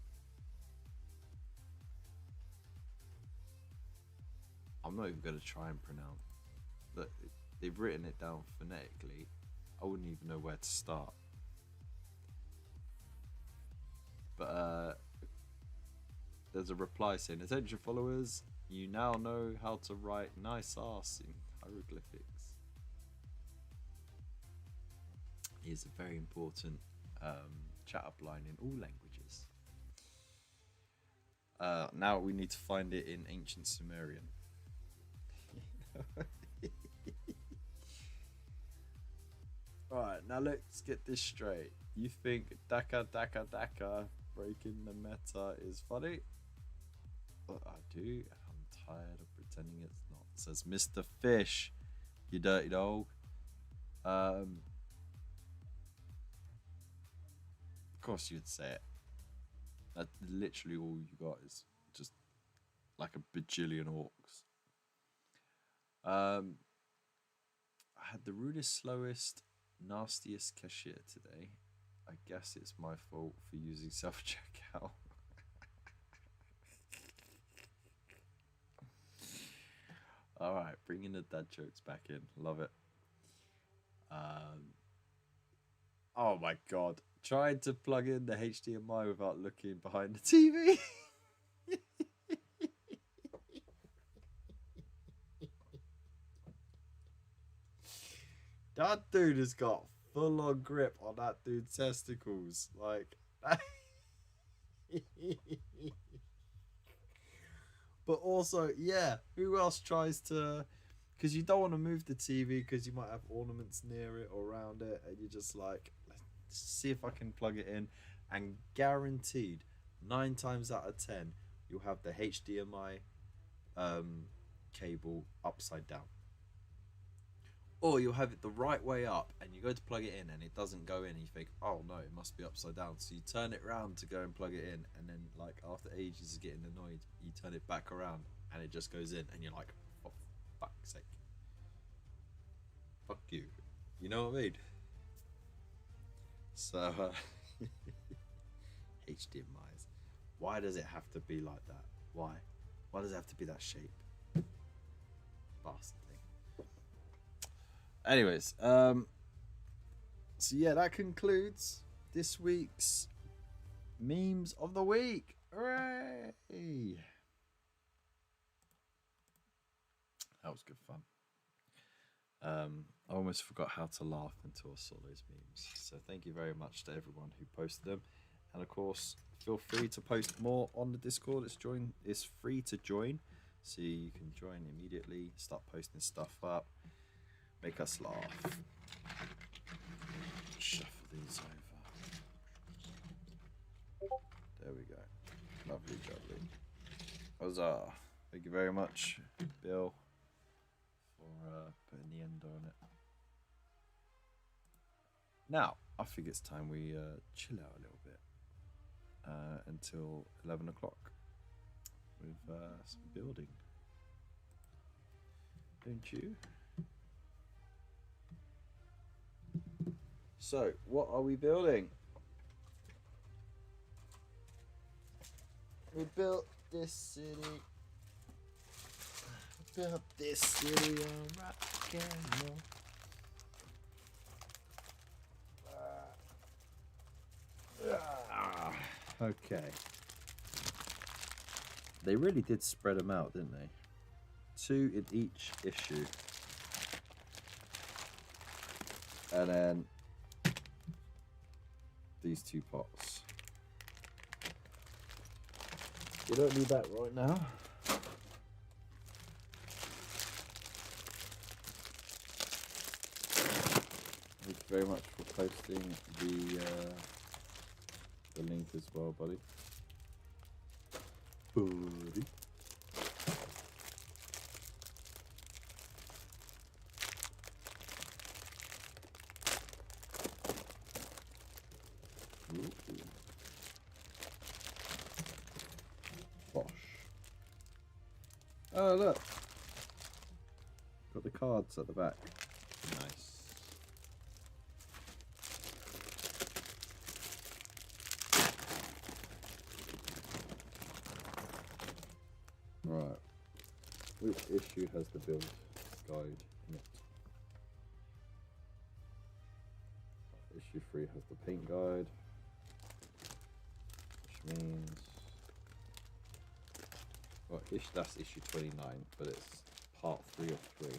I'm not even going to try and pronounce. Look, they've written it down phonetically. I wouldn't even know where to start. But there's a reply saying, "Attention followers, you now know how to write nice ass in hieroglyphics." It is a very important chat up line in all languages. Now we need to find it in ancient Sumerian. Alright, now let's get this straight. You think Daka breaking the meta is funny? Well, I do, and I'm tired of pretending it's not. Says Mr. Fish, you dirty dog. Of course you'd say it. That literally all you got is just like a bajillion orcs. I had the rudest, slowest, nastiest cashier today. I guess it's my fault for using self-checkout. Alright, bringing the dad jokes back in. Love it. Oh my god. Trying to plug in the HDMI without looking behind the TV. That dude has got full on grip on that dude's testicles. Like, but also, yeah, who else tries to? Because you don't want to move the TV because you might have ornaments near it or around it, and you're just like, let's see if I can plug it in, and guaranteed 9 times out of 10 you'll have the HDMI cable upside down. Or you'll have it the right way up and you go to plug it in and it doesn't go in and you think, oh no, it must be upside down. So you turn it around to go and plug it in, and then like after ages of getting annoyed, you turn it back around and it just goes in and you're like, oh fuck's sake. Fuck you. You know what I mean? So HDMIs. Why does it have to be like that? Why? Why does it have to be that shape? Bastard. Anyways, so yeah, that concludes this week's memes of the week. Hooray! That was good fun. I almost forgot how to laugh until I saw those memes. So thank you very much to everyone who posted them, and of course, feel free to post more on the Discord. It's free to join, so you can join immediately. Start posting stuff up. Make us laugh. Shuffle these over. There we go. Lovely jubbly. Huzzah. Thank you very much, Bill, for putting the end on it. Now, I think it's time we chill out a little bit until 11 o'clock with some building. Don't you? So, what are we building? We built this city. Built this city on rock and roll. Okay. They really did spread them out, didn't they? 2 in each issue. And then these 2 pots. You don't need that right now. Thank you very much for posting the link as well, buddy. Buddy. Bosh. Oh look, got the cards at the back. Nice. Right. Which issue has the build guide in it? Issue 3 has the paint guide, which means, well, that's issue 29, but it's part 3 of 3.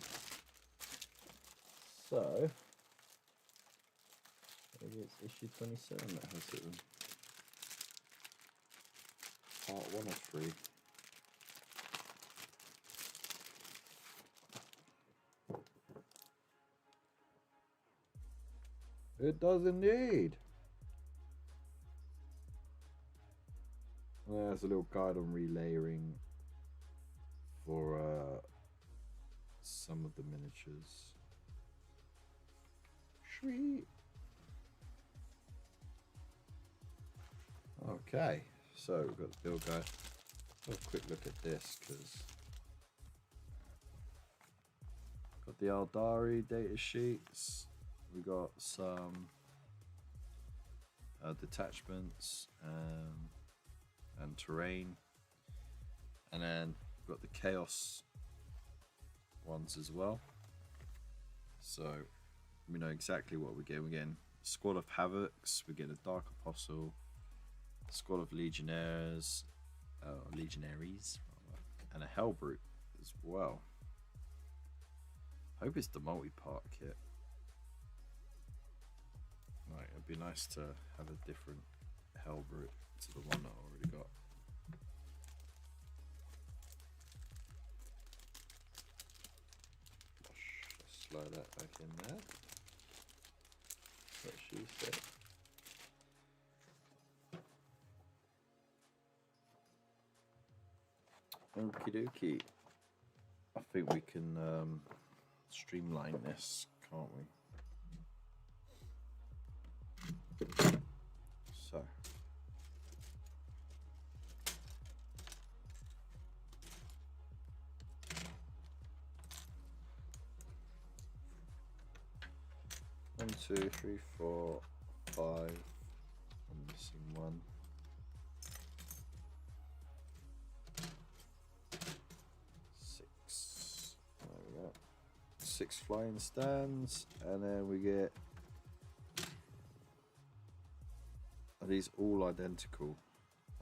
So maybe it's issue 27 that has it in. Part 1 of 3. It does indeed. There's a little guide on relayering for some of the miniatures. Sweet. Okay, so we've got the build guide. Have a quick look at this because got the Aeldari data sheets. We got some detachments and terrain, and then we've got the chaos ones as well. So we know exactly what we're getting. We're getting a squad of Havocs, we're getting a Dark Apostle, a squad of Legionnaires, Legionaries, and a Hellbrute as well. Hope it's the multi-part kit. Right, it'd be nice to have a different Hellbrute to the one that I already got. Let's slide that back in there. That's what she said. Okie dokie. I think we can streamline this, can't we? So. One, two, three, four, five. I'm missing one. Six. There we go. 6 flying stands, and then we get. Are these all identical?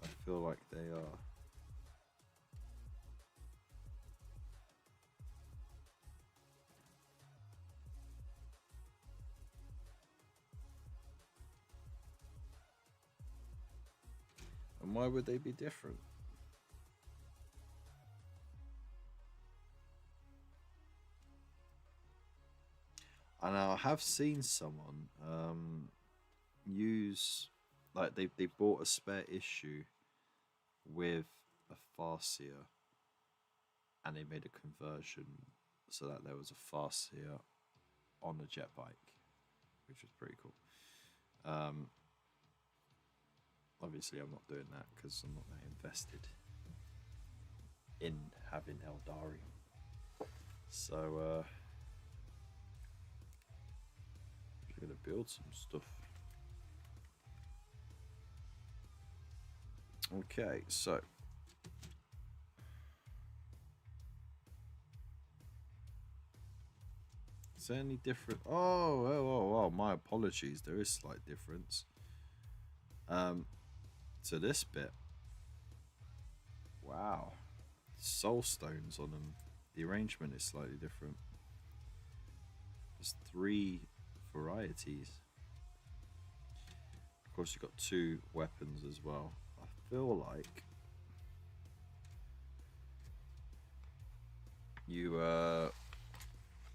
I feel like they are. And why would they be different? And I have seen someone use, like they bought a spare issue with a Farseer, and they made a conversion so that there was a Farseer on a jet bike, which was pretty cool. Obviously, I'm not doing that because I'm not that invested in having Aeldari. So, we're going to build some stuff. Okay, so. Is there any different? Oh, my apologies. There is slight difference. To this bit. Wow. Soul stones on them. The arrangement is slightly different. There's 3 varieties. Of course, you've got 2 weapons as well. I feel like you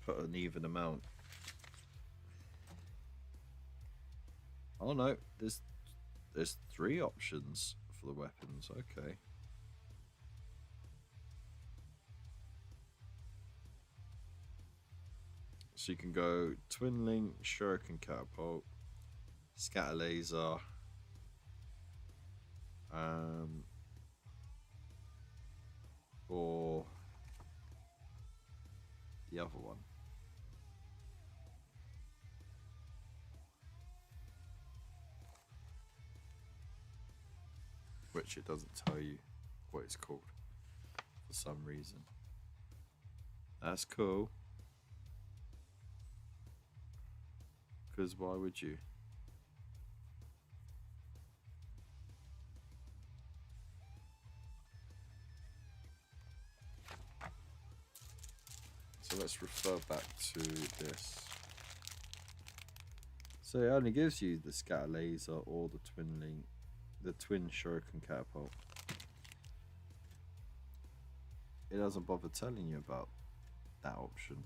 put an even amount. Oh no, there's 3 options for the weapons. Okay. So you can go Twin Link, Shuriken Catapult, Scatter Laser, or the other one. Which it doesn't tell you what it's called for some reason. That's cool. Because why would you? So let's refer back to this. So it only gives you the Scatter Laser or the Twin Link, the Twin Shuriken Catapult. It doesn't bother telling you about that option.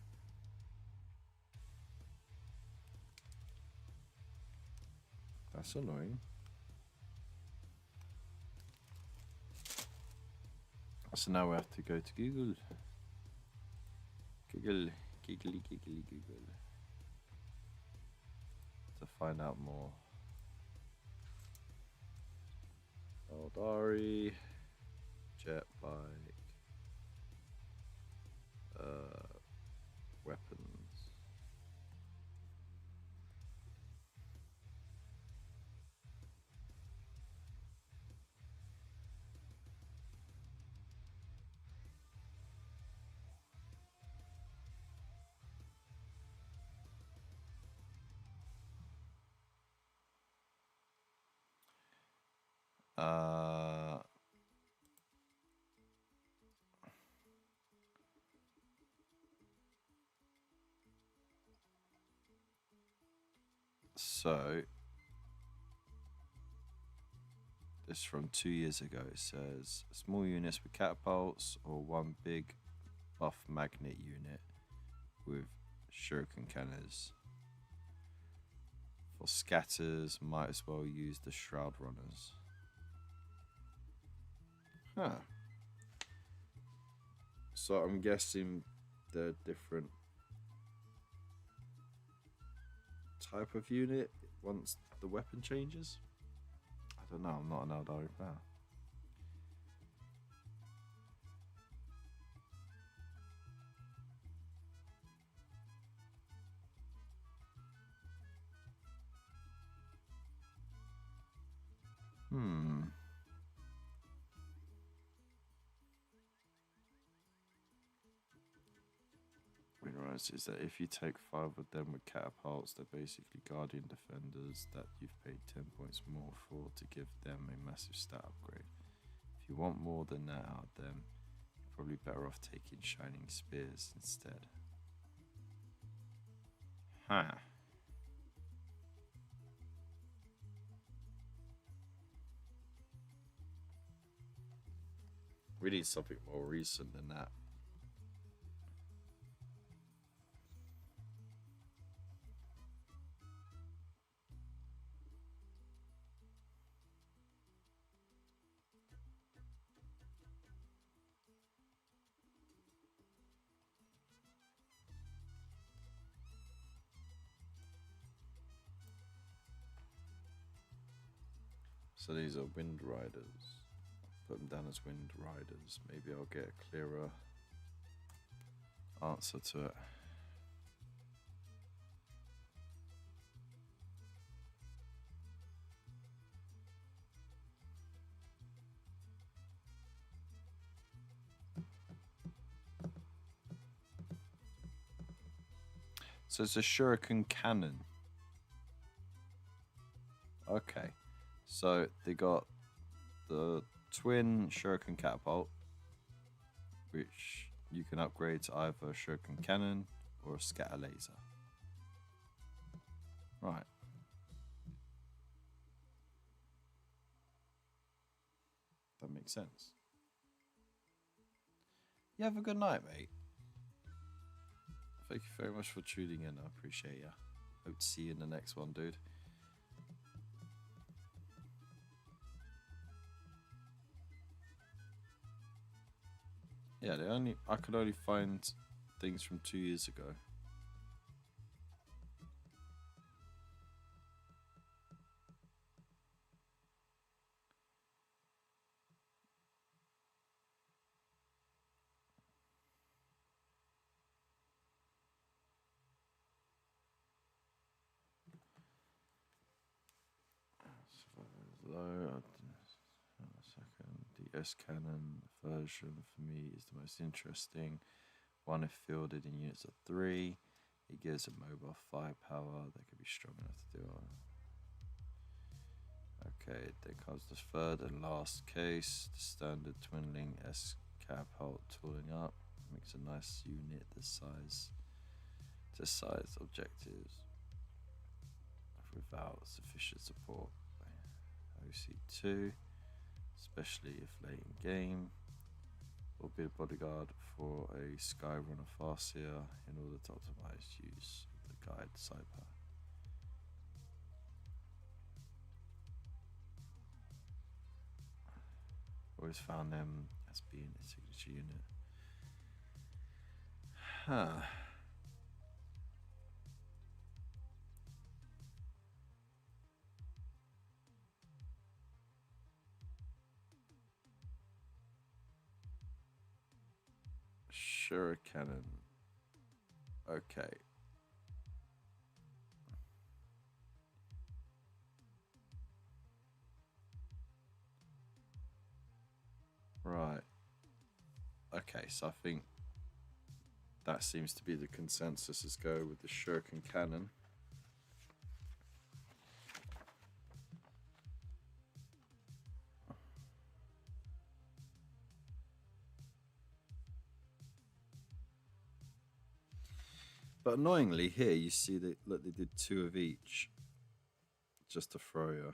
That's annoying. So now we have to go to Google. Google. To find out more. Aeldari, Jetbike, weapons. So this from 2 years ago. It says small units with catapults or one big buff magnet unit with shuriken cannons. For scatters, might as well use the shroud runners. Huh. So I'm guessing they're different type of unit once the weapon changes. I don't know, I'm not an Aeldari player. What I realize is that if you take 5 of them with catapults, they're basically guardian defenders that you've paid 10 points more for to give them a massive stat upgrade. If you want more than that out of them, you're probably better off taking shining spears instead. Huh. We need something more recent than that. So these are wind riders. Put them down as wind riders. Maybe I'll get a clearer answer to it. So it's a shuriken cannon. Okay. So they got the twin shuriken catapult, which you can upgrade to either a shuriken cannon or a scatter laser. Right. That makes sense. You have a good night, mate. Thank you very much for tuning in. I appreciate ya. Hope to see you in the next one, dude. Yeah, I could only find things from 2 years ago. Low. A second. The S cannon version for me is the most interesting. One if fielded in units of 3. It gives a mobile firepower that can be strong enough to do it. Okay, then comes the third and last case, the standard twinling S catapult tooling up. Makes a nice unit this size to size objectives without sufficient support. OC2, especially if late in game, will be a bodyguard for a Skyrunner Farseer in order to optimize use of the guide sidebar. Always found them as being a signature unit. Huh. Shuriken. Okay. Right. Okay, so I think that seems to be the consensus, is go with the Shuriken cannon. But annoyingly here you see that, look, they did 2 of each. Just to throw you.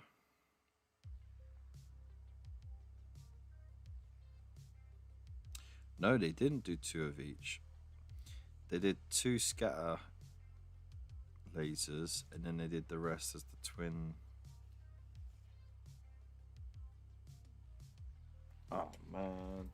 No, they didn't do 2 of each. They did 2 scatter lasers, and then they did the rest as the twin. Oh man.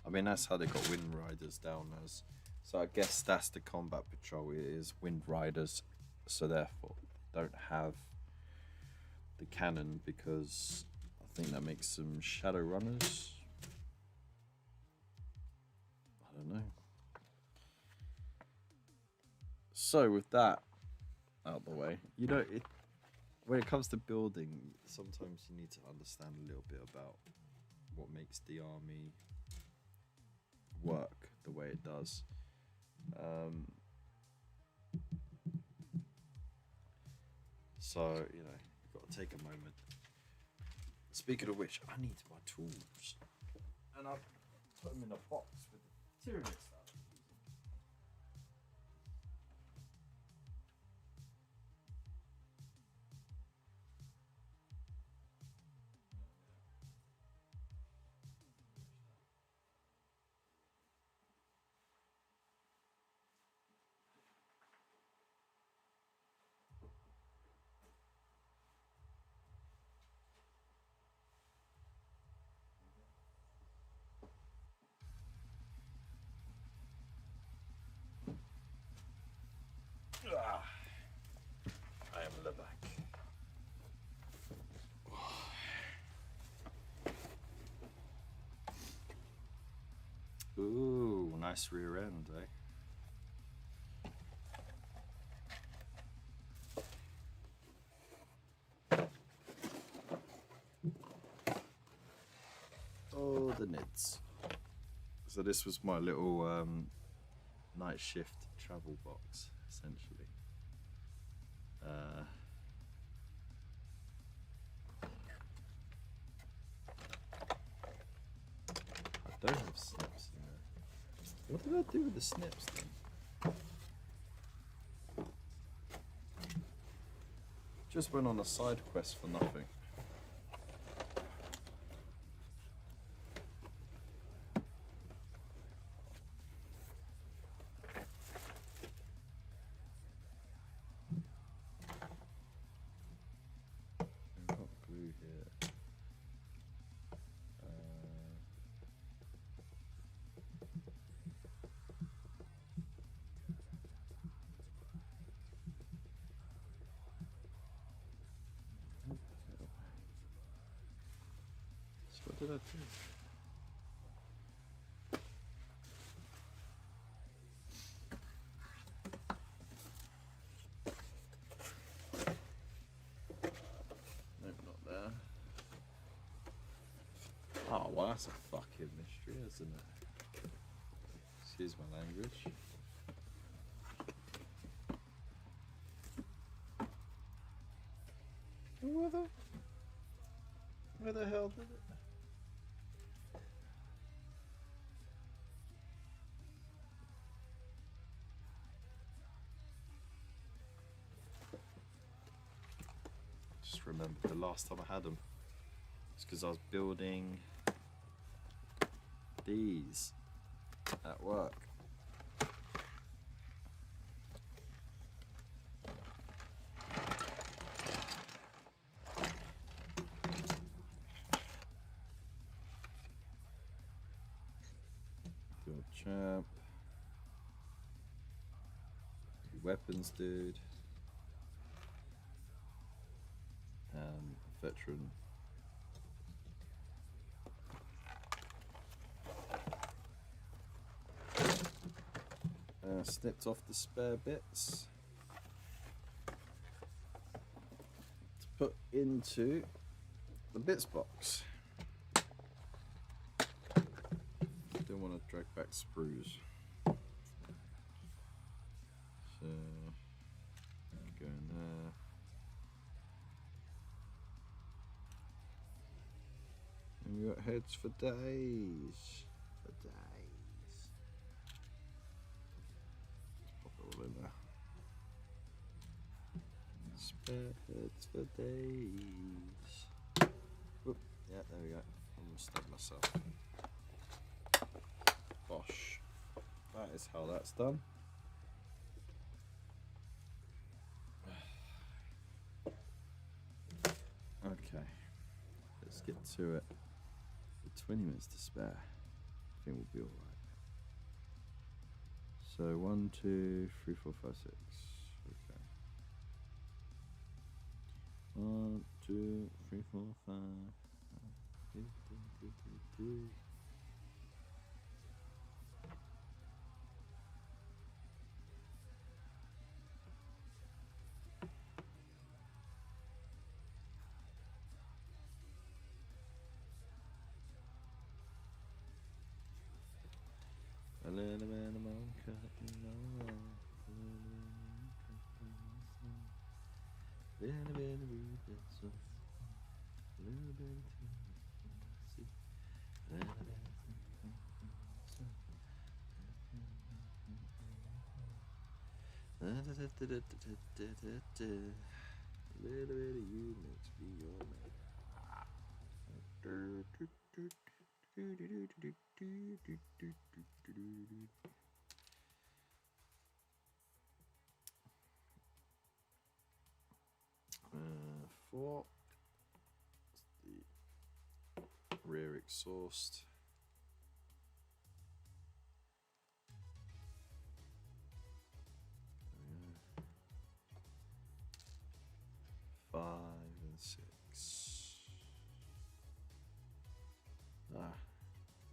I mean, that's how they got Wind Riders down as. So I guess that's the combat patrol. It is Wind Riders, so therefore they don't have the cannon, because I think that makes them Shadow Runners. I don't know. So with that out of the way, you know, when it comes to building, sometimes you need to understand a little bit about what makes the army work the way it does. So, you know, you've got to take a moment. Speaking of which, I need my tools. And I've put them in a box with the material stuff. I am Levac. Ooh, nice rear end, eh? Oh, the nids. So this was my little night shift travel box, essentially. I don't have snips in there. What did I do with the snips then? Just went on a side quest for nothing. I've got glue here. So what did I do? Nope, not there. Oh, well, that's a fucking mystery, isn't it? Excuse my language. Where the hell did it? Just remembered the last time I had them. It's because I was building these at work. Good champ. weapons dude. And veteran. Snipped off the spare bits to put into the bits box. Don't want to drag back sprues. So, go in there. And we got heads for days. For days. Pop it all in there. Spare heads for days. Whoop. Yeah, there we go. I'm gonna stop myself. Bosh. That is how that's done. Okay, let's get to it. With 20 minutes to spare, I think we'll be alright. So 1, 2, 3, 4, 5, 6. Okay. 1, 2, 3, 4, 5. A little bit of moon cutting on. A little bit of weakness. A little bit of tendency. A little bit of a little bit of you makes me your man. Four. The rear exhaust. Five and 6.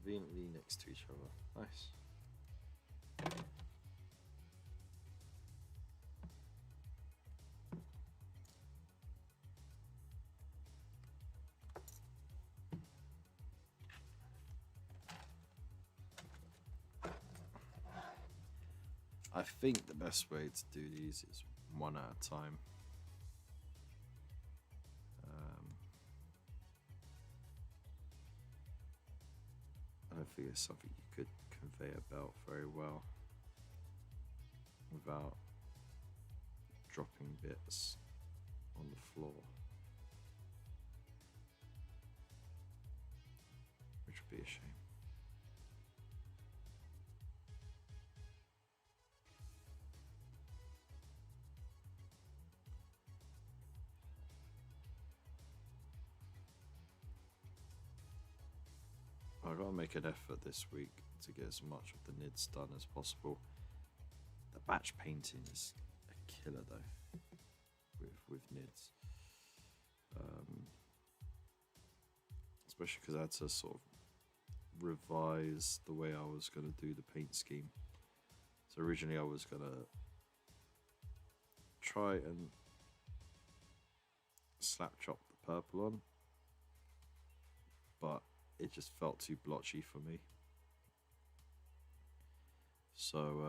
Conveniently next to each other. Nice. I think the best way to do these is one at a time. I don't think it's something you could convey a belt very well without dropping bits on the floor, which would be a shame. I've got to make an effort this week to get as much of the nids done as possible. The batch painting is a killer though, with nids. Especially because I had to sort of revise the way I was going to do the paint scheme. So originally I was going to try and slap chop the purple on, but it just felt too blotchy for me. So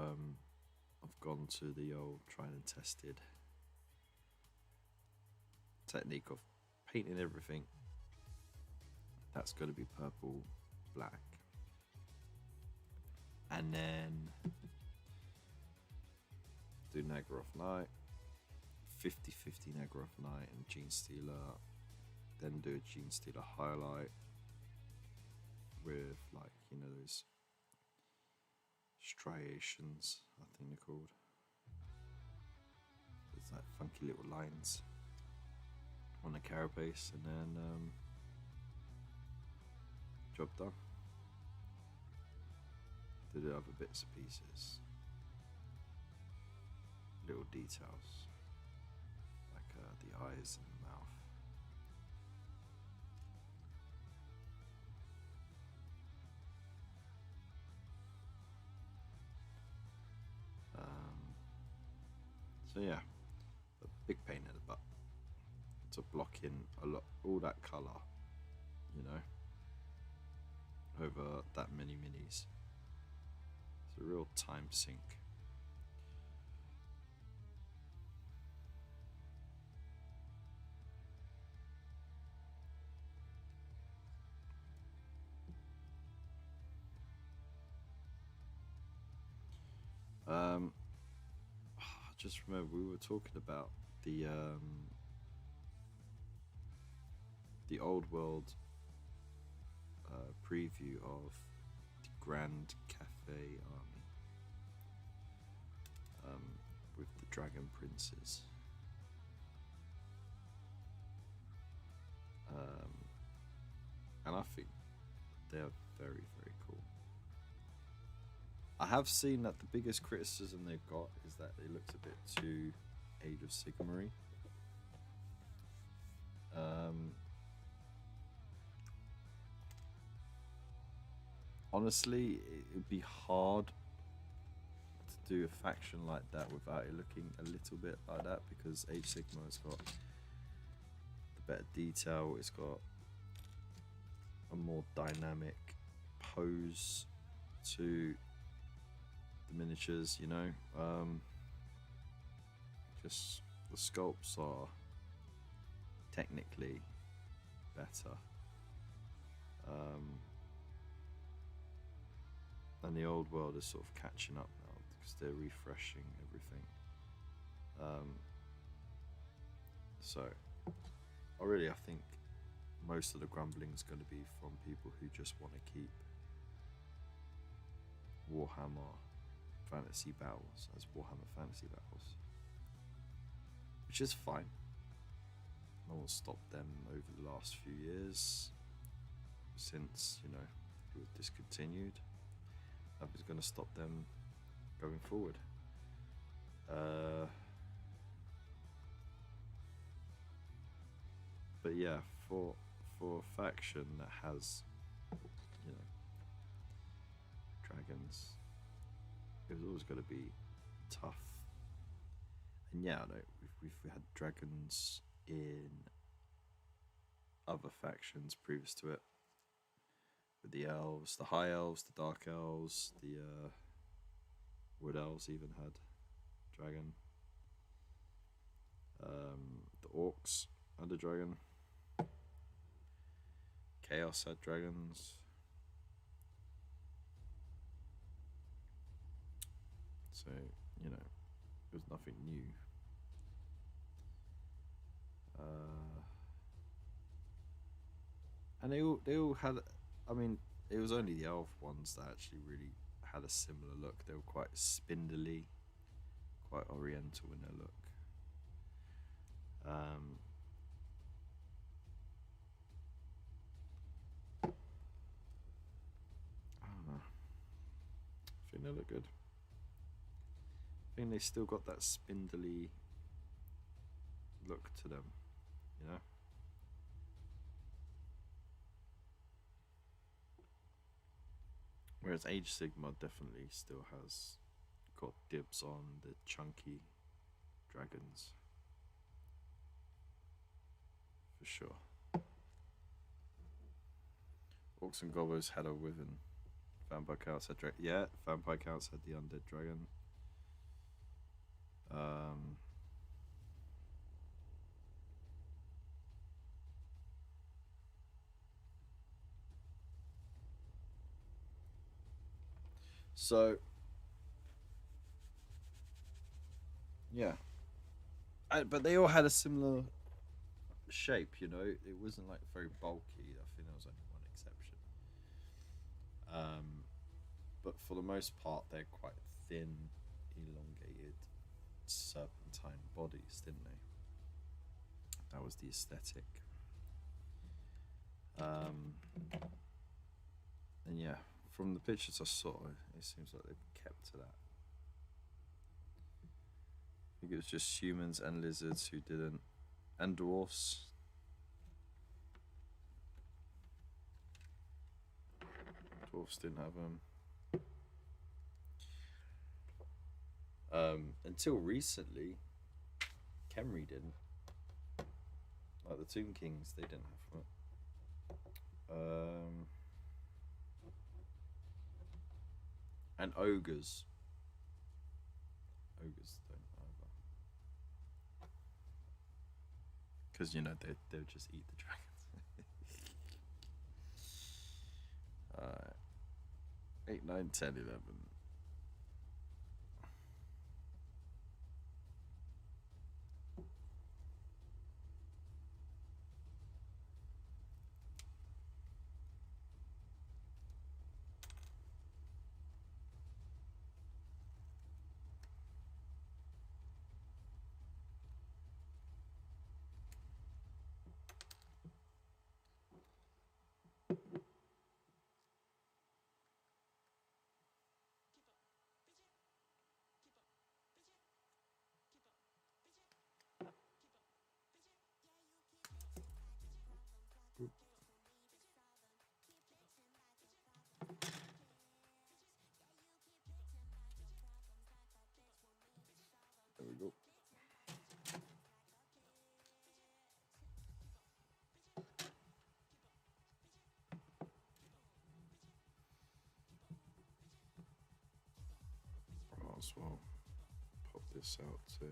I've gone to the old tried and tested technique of painting everything that's going to be purple, black, and then do Naggaroth Night, 50-50 Naggaroth Night and Gene Stealer, then do a Gene Stealer highlight with, like, you know, those striations, I think they're called. There's like funky little lines on the carapace, and then job done. Do the other bits and pieces little details, like the eyes and the mouth. So yeah, a big pain in the butt to block in all that colour, you know, over that many minis. It's a real time sink. I just remember we were talking about the old world preview of the Grand Cafe Army with the Dragon Princes. And I think they're very, very cool. I have seen that the biggest criticism they've got is that it looks a bit too Age of Sigmar-y. Honestly, it'd be hard to do a faction like that without it looking a little bit like that, because Age Sigmar has got the better detail, it's got a more dynamic pose to the miniatures, you know. Just the sculpts are technically better. And the old world is sort of catching up now because they're refreshing everything. So I think most of the grumbling is going to be from people who just want to keep Warhammer Fantasy Battles as Warhammer Fantasy Battles, which is fine. No one stopped them over the last few years since, you know, it was discontinued. That was going to stop them going forward. But yeah, for a faction that has, you know, dragons, it was always going to be tough. And yeah, no, we've had dragons in other factions previous to it, with the elves, the high elves, the dark elves, the wood elves even had dragon. The orcs had a dragon. Chaos had dragons. So, you know, it was nothing new. And they all had, I mean, it was only the elf ones that actually really had a similar look. They were quite spindly, quite oriental in their look. I don't know. I think they look good. I think they still got that spindly look to them, you know? Whereas Age Sigmar definitely still has got dibs on the chunky dragons. For sure. Orcs and Goblins had a Wyvern. Vampire Counts had Vampire Counts had the Undead Dragon. So yeah, but they all had a similar shape, you know. It wasn't like very bulky. I think there was only one exception. But for the most part, they're quite thin, elongated, serpentine bodies, didn't they? That was the aesthetic. And yeah, from the pictures I saw, it seems like they've kept to that. think it was just humans and lizards who didn't, and dwarfs. Dwarfs didn't have them. Until recently, Khemri didn't. Like the Tomb Kings, they didn't have it. And ogres. Ogres don't either. Because, you know, they would just eat the dragons. 8, 9, 10, 11. There we go. Might as well pop this out too.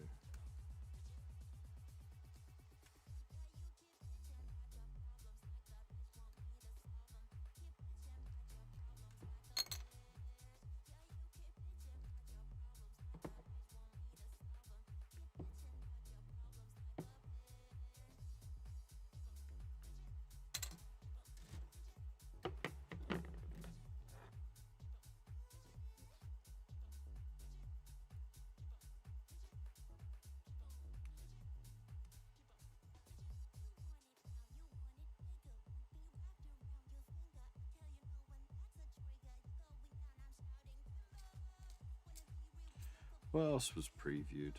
What else was previewed?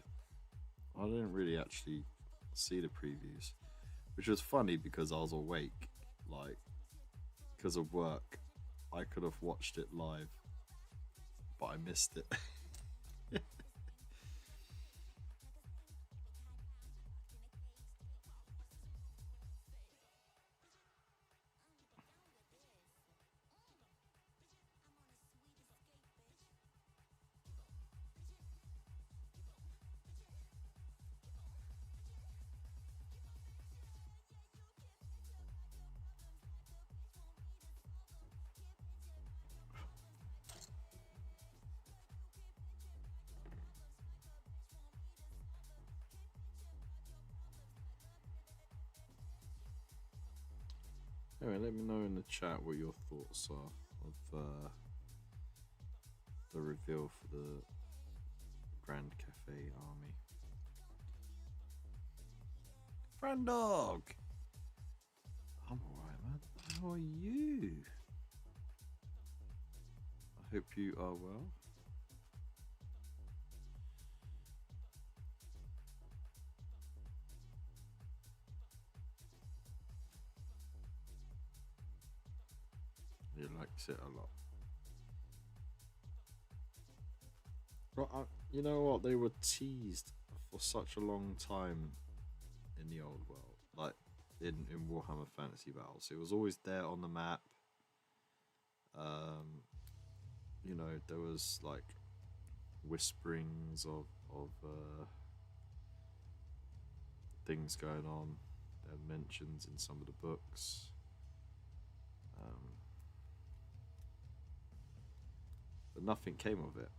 I didn't really actually see the previews, which was funny because I was awake, like, because of work. I could have watched it live, but I missed it. Anyway, let me know in the chat what your thoughts are of the reveal for the Grand Cafe Army. Brandog! I'm alright, man. How are you? I hope you are well. He likes it a lot. But you know what? They were teased for such a long time in the old world, like in Warhammer Fantasy Battles. It was always there on the map. You know, there was like whisperings of things going on. There are mentions in some of the books. But nothing came of it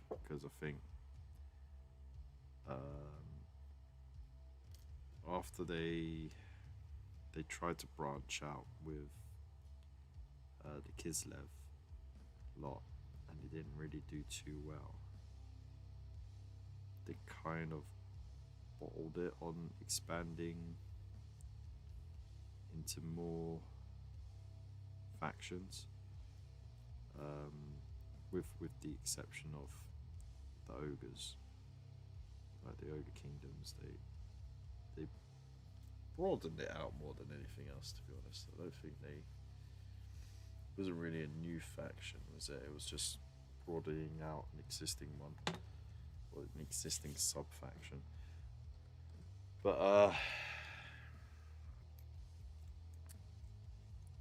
because I think after they tried to branch out with the Kislev lot and they didn't really do too well, they kind of bottled it on expanding into more factions, with the exception of the ogres. like the Ogre Kingdoms, they broadened it out more than anything else. To be honest, I don't think it wasn't really a new faction, was it? It was just broadening out an existing one, or an existing sub faction. But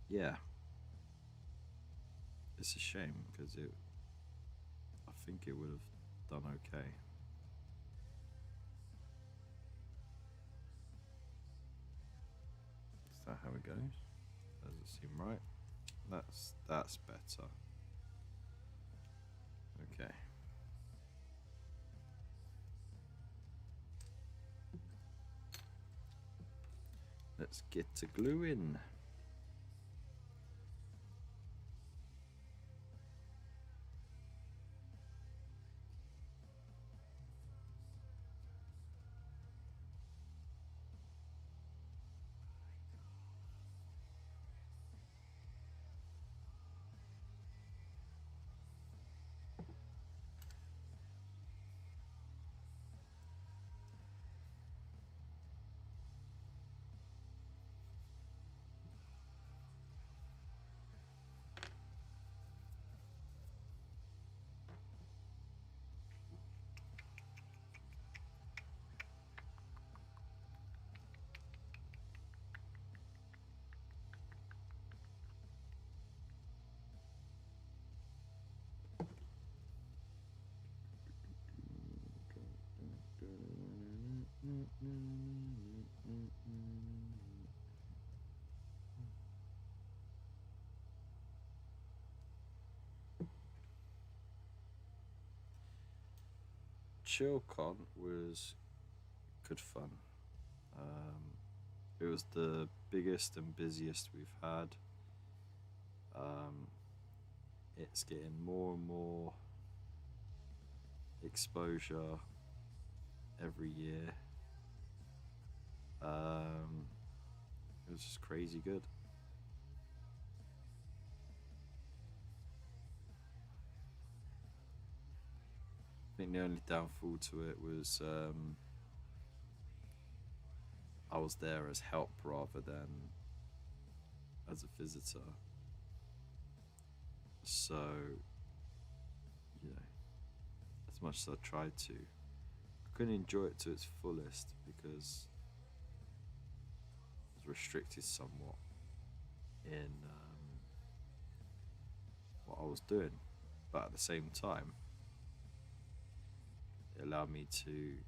yeah, it's a shame because I think it would have done okay. Is that how it goes? Does it seem right? That's better. Okay. Let's get to gluing. Chillcon was good fun. It was the biggest and busiest we've had. It's getting more and more exposure every year. It was just crazy good. I think the only downfall to it was I was there as help rather than as a visitor. So, you know, as much as I tried to, I couldn't enjoy it to its fullest because I was restricted somewhat in what I was doing. But at the same time, it allowed me to, you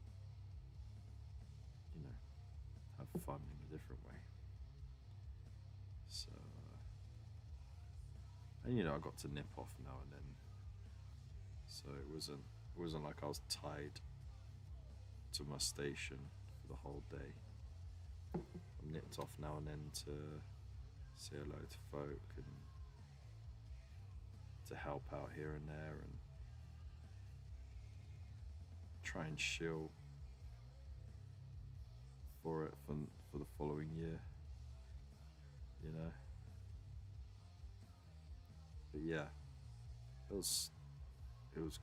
know, have fun in a different way. So, and you know, I got to nip off now and then. So it wasn't like I was tied to my station for the whole day. I nipped off now and then to say hello to folk and to help out here and there and try and shill for it for the following year, you know. But yeah, it was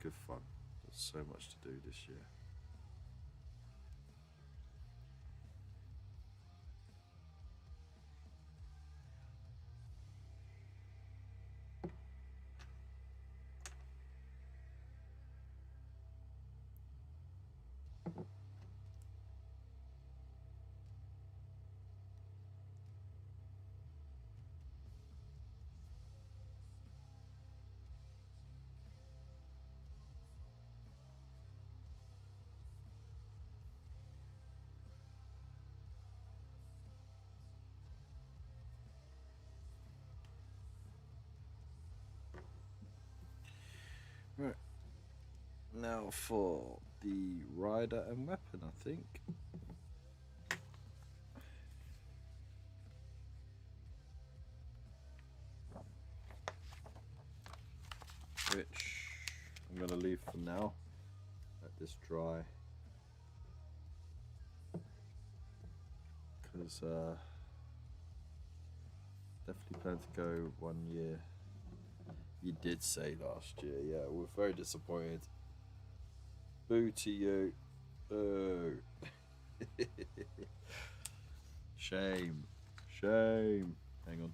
good fun. There's so much to do this year. Right. Now for the rider and weapon, I think. Which I'm going to leave for now. Let this dry. Because definitely plan to go 1 year. You did say last year, yeah, we're very disappointed. Boo to you. Oh. Shame. Shame. Hang on.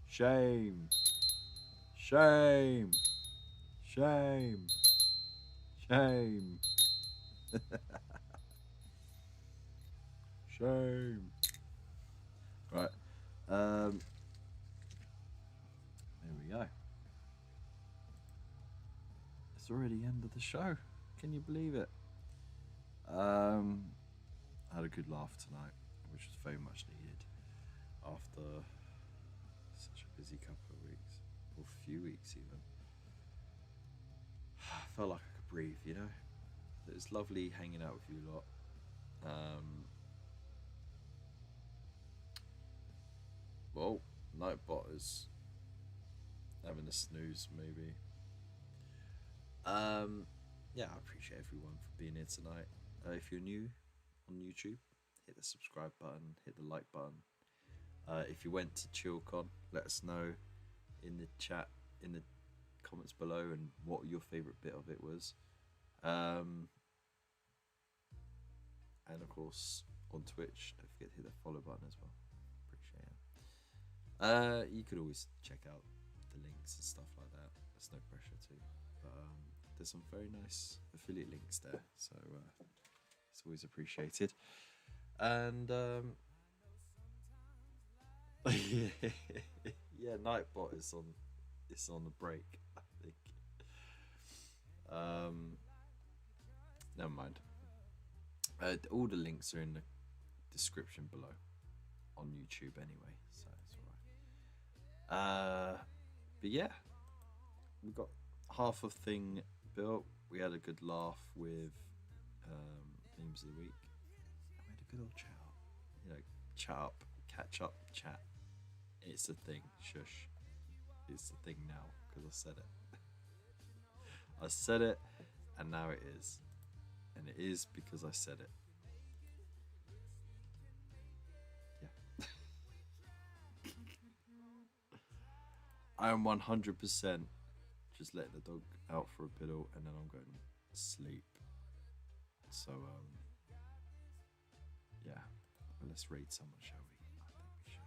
Shame. Shame. Shame. Shame. Shame. Right. There we go. It's already the end of the show. Can you believe it? I had a good laugh tonight, which was very much needed after such a busy couple of weeks, or few weeks even. I felt like I could breathe, you know? It was lovely hanging out with you lot. Well, Nightbot is having a snooze, maybe. Yeah, I appreciate everyone for being here tonight. If you're new on YouTube, hit the subscribe button, hit the like button. If you went to Chillcon, let us know in the chat, in the comments below, and what your favourite bit of it was. And of course, on Twitch, don't forget to hit the follow button as well. Appreciate it. You could always check out the links and stuff like that. There's no pressure to. But there's some very nice affiliate links there, so it's always appreciated. And yeah, Nightbot is on. It's on the break, I think. Never mind. All the links are in the description below on YouTube anyway, so it's alright. But yeah, we got half of thing built. We had a good laugh with memes of the week. And we had a good old chat up. You know, chat up, catch up, chat. It's a thing. Shush. It's a thing now because I said it. I said it, and now it is. And it is because I said it. Yeah. I am 100% just letting the dog out for a piddle, and then I'm going to sleep. So, yeah. Well, let's raid someone, shall we? I think we should.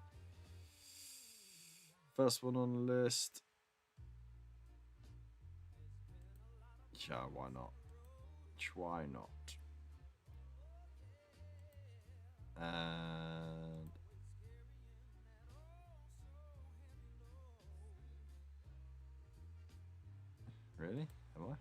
First one on the list. Yeah, why not? Why not? And really? Am I?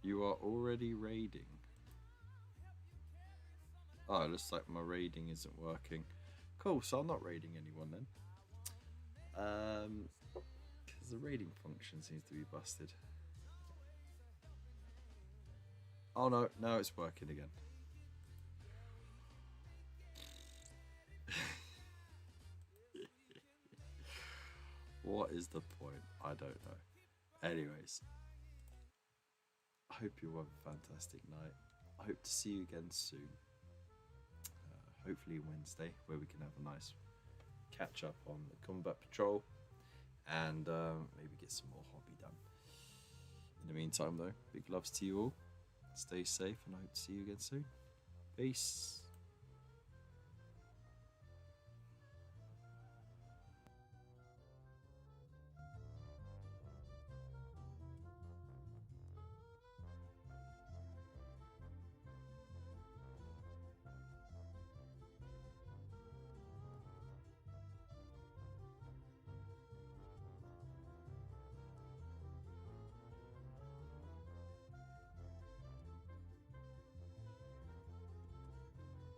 You are already raiding. Oh, it looks like my raiding isn't working. Cool, so I'm not raiding anyone then. Because the raiding function seems to be busted. Oh no, now it's working again. What is the point? I don't know. Anyways, I hope you have a fantastic night. I hope to see you again soon. Hopefully Wednesday, where we can have a nice catch up on the combat patrol and maybe get some more hobby done. In the meantime though, big loves to you all. Stay safe and I hope to see you again soon. Peace.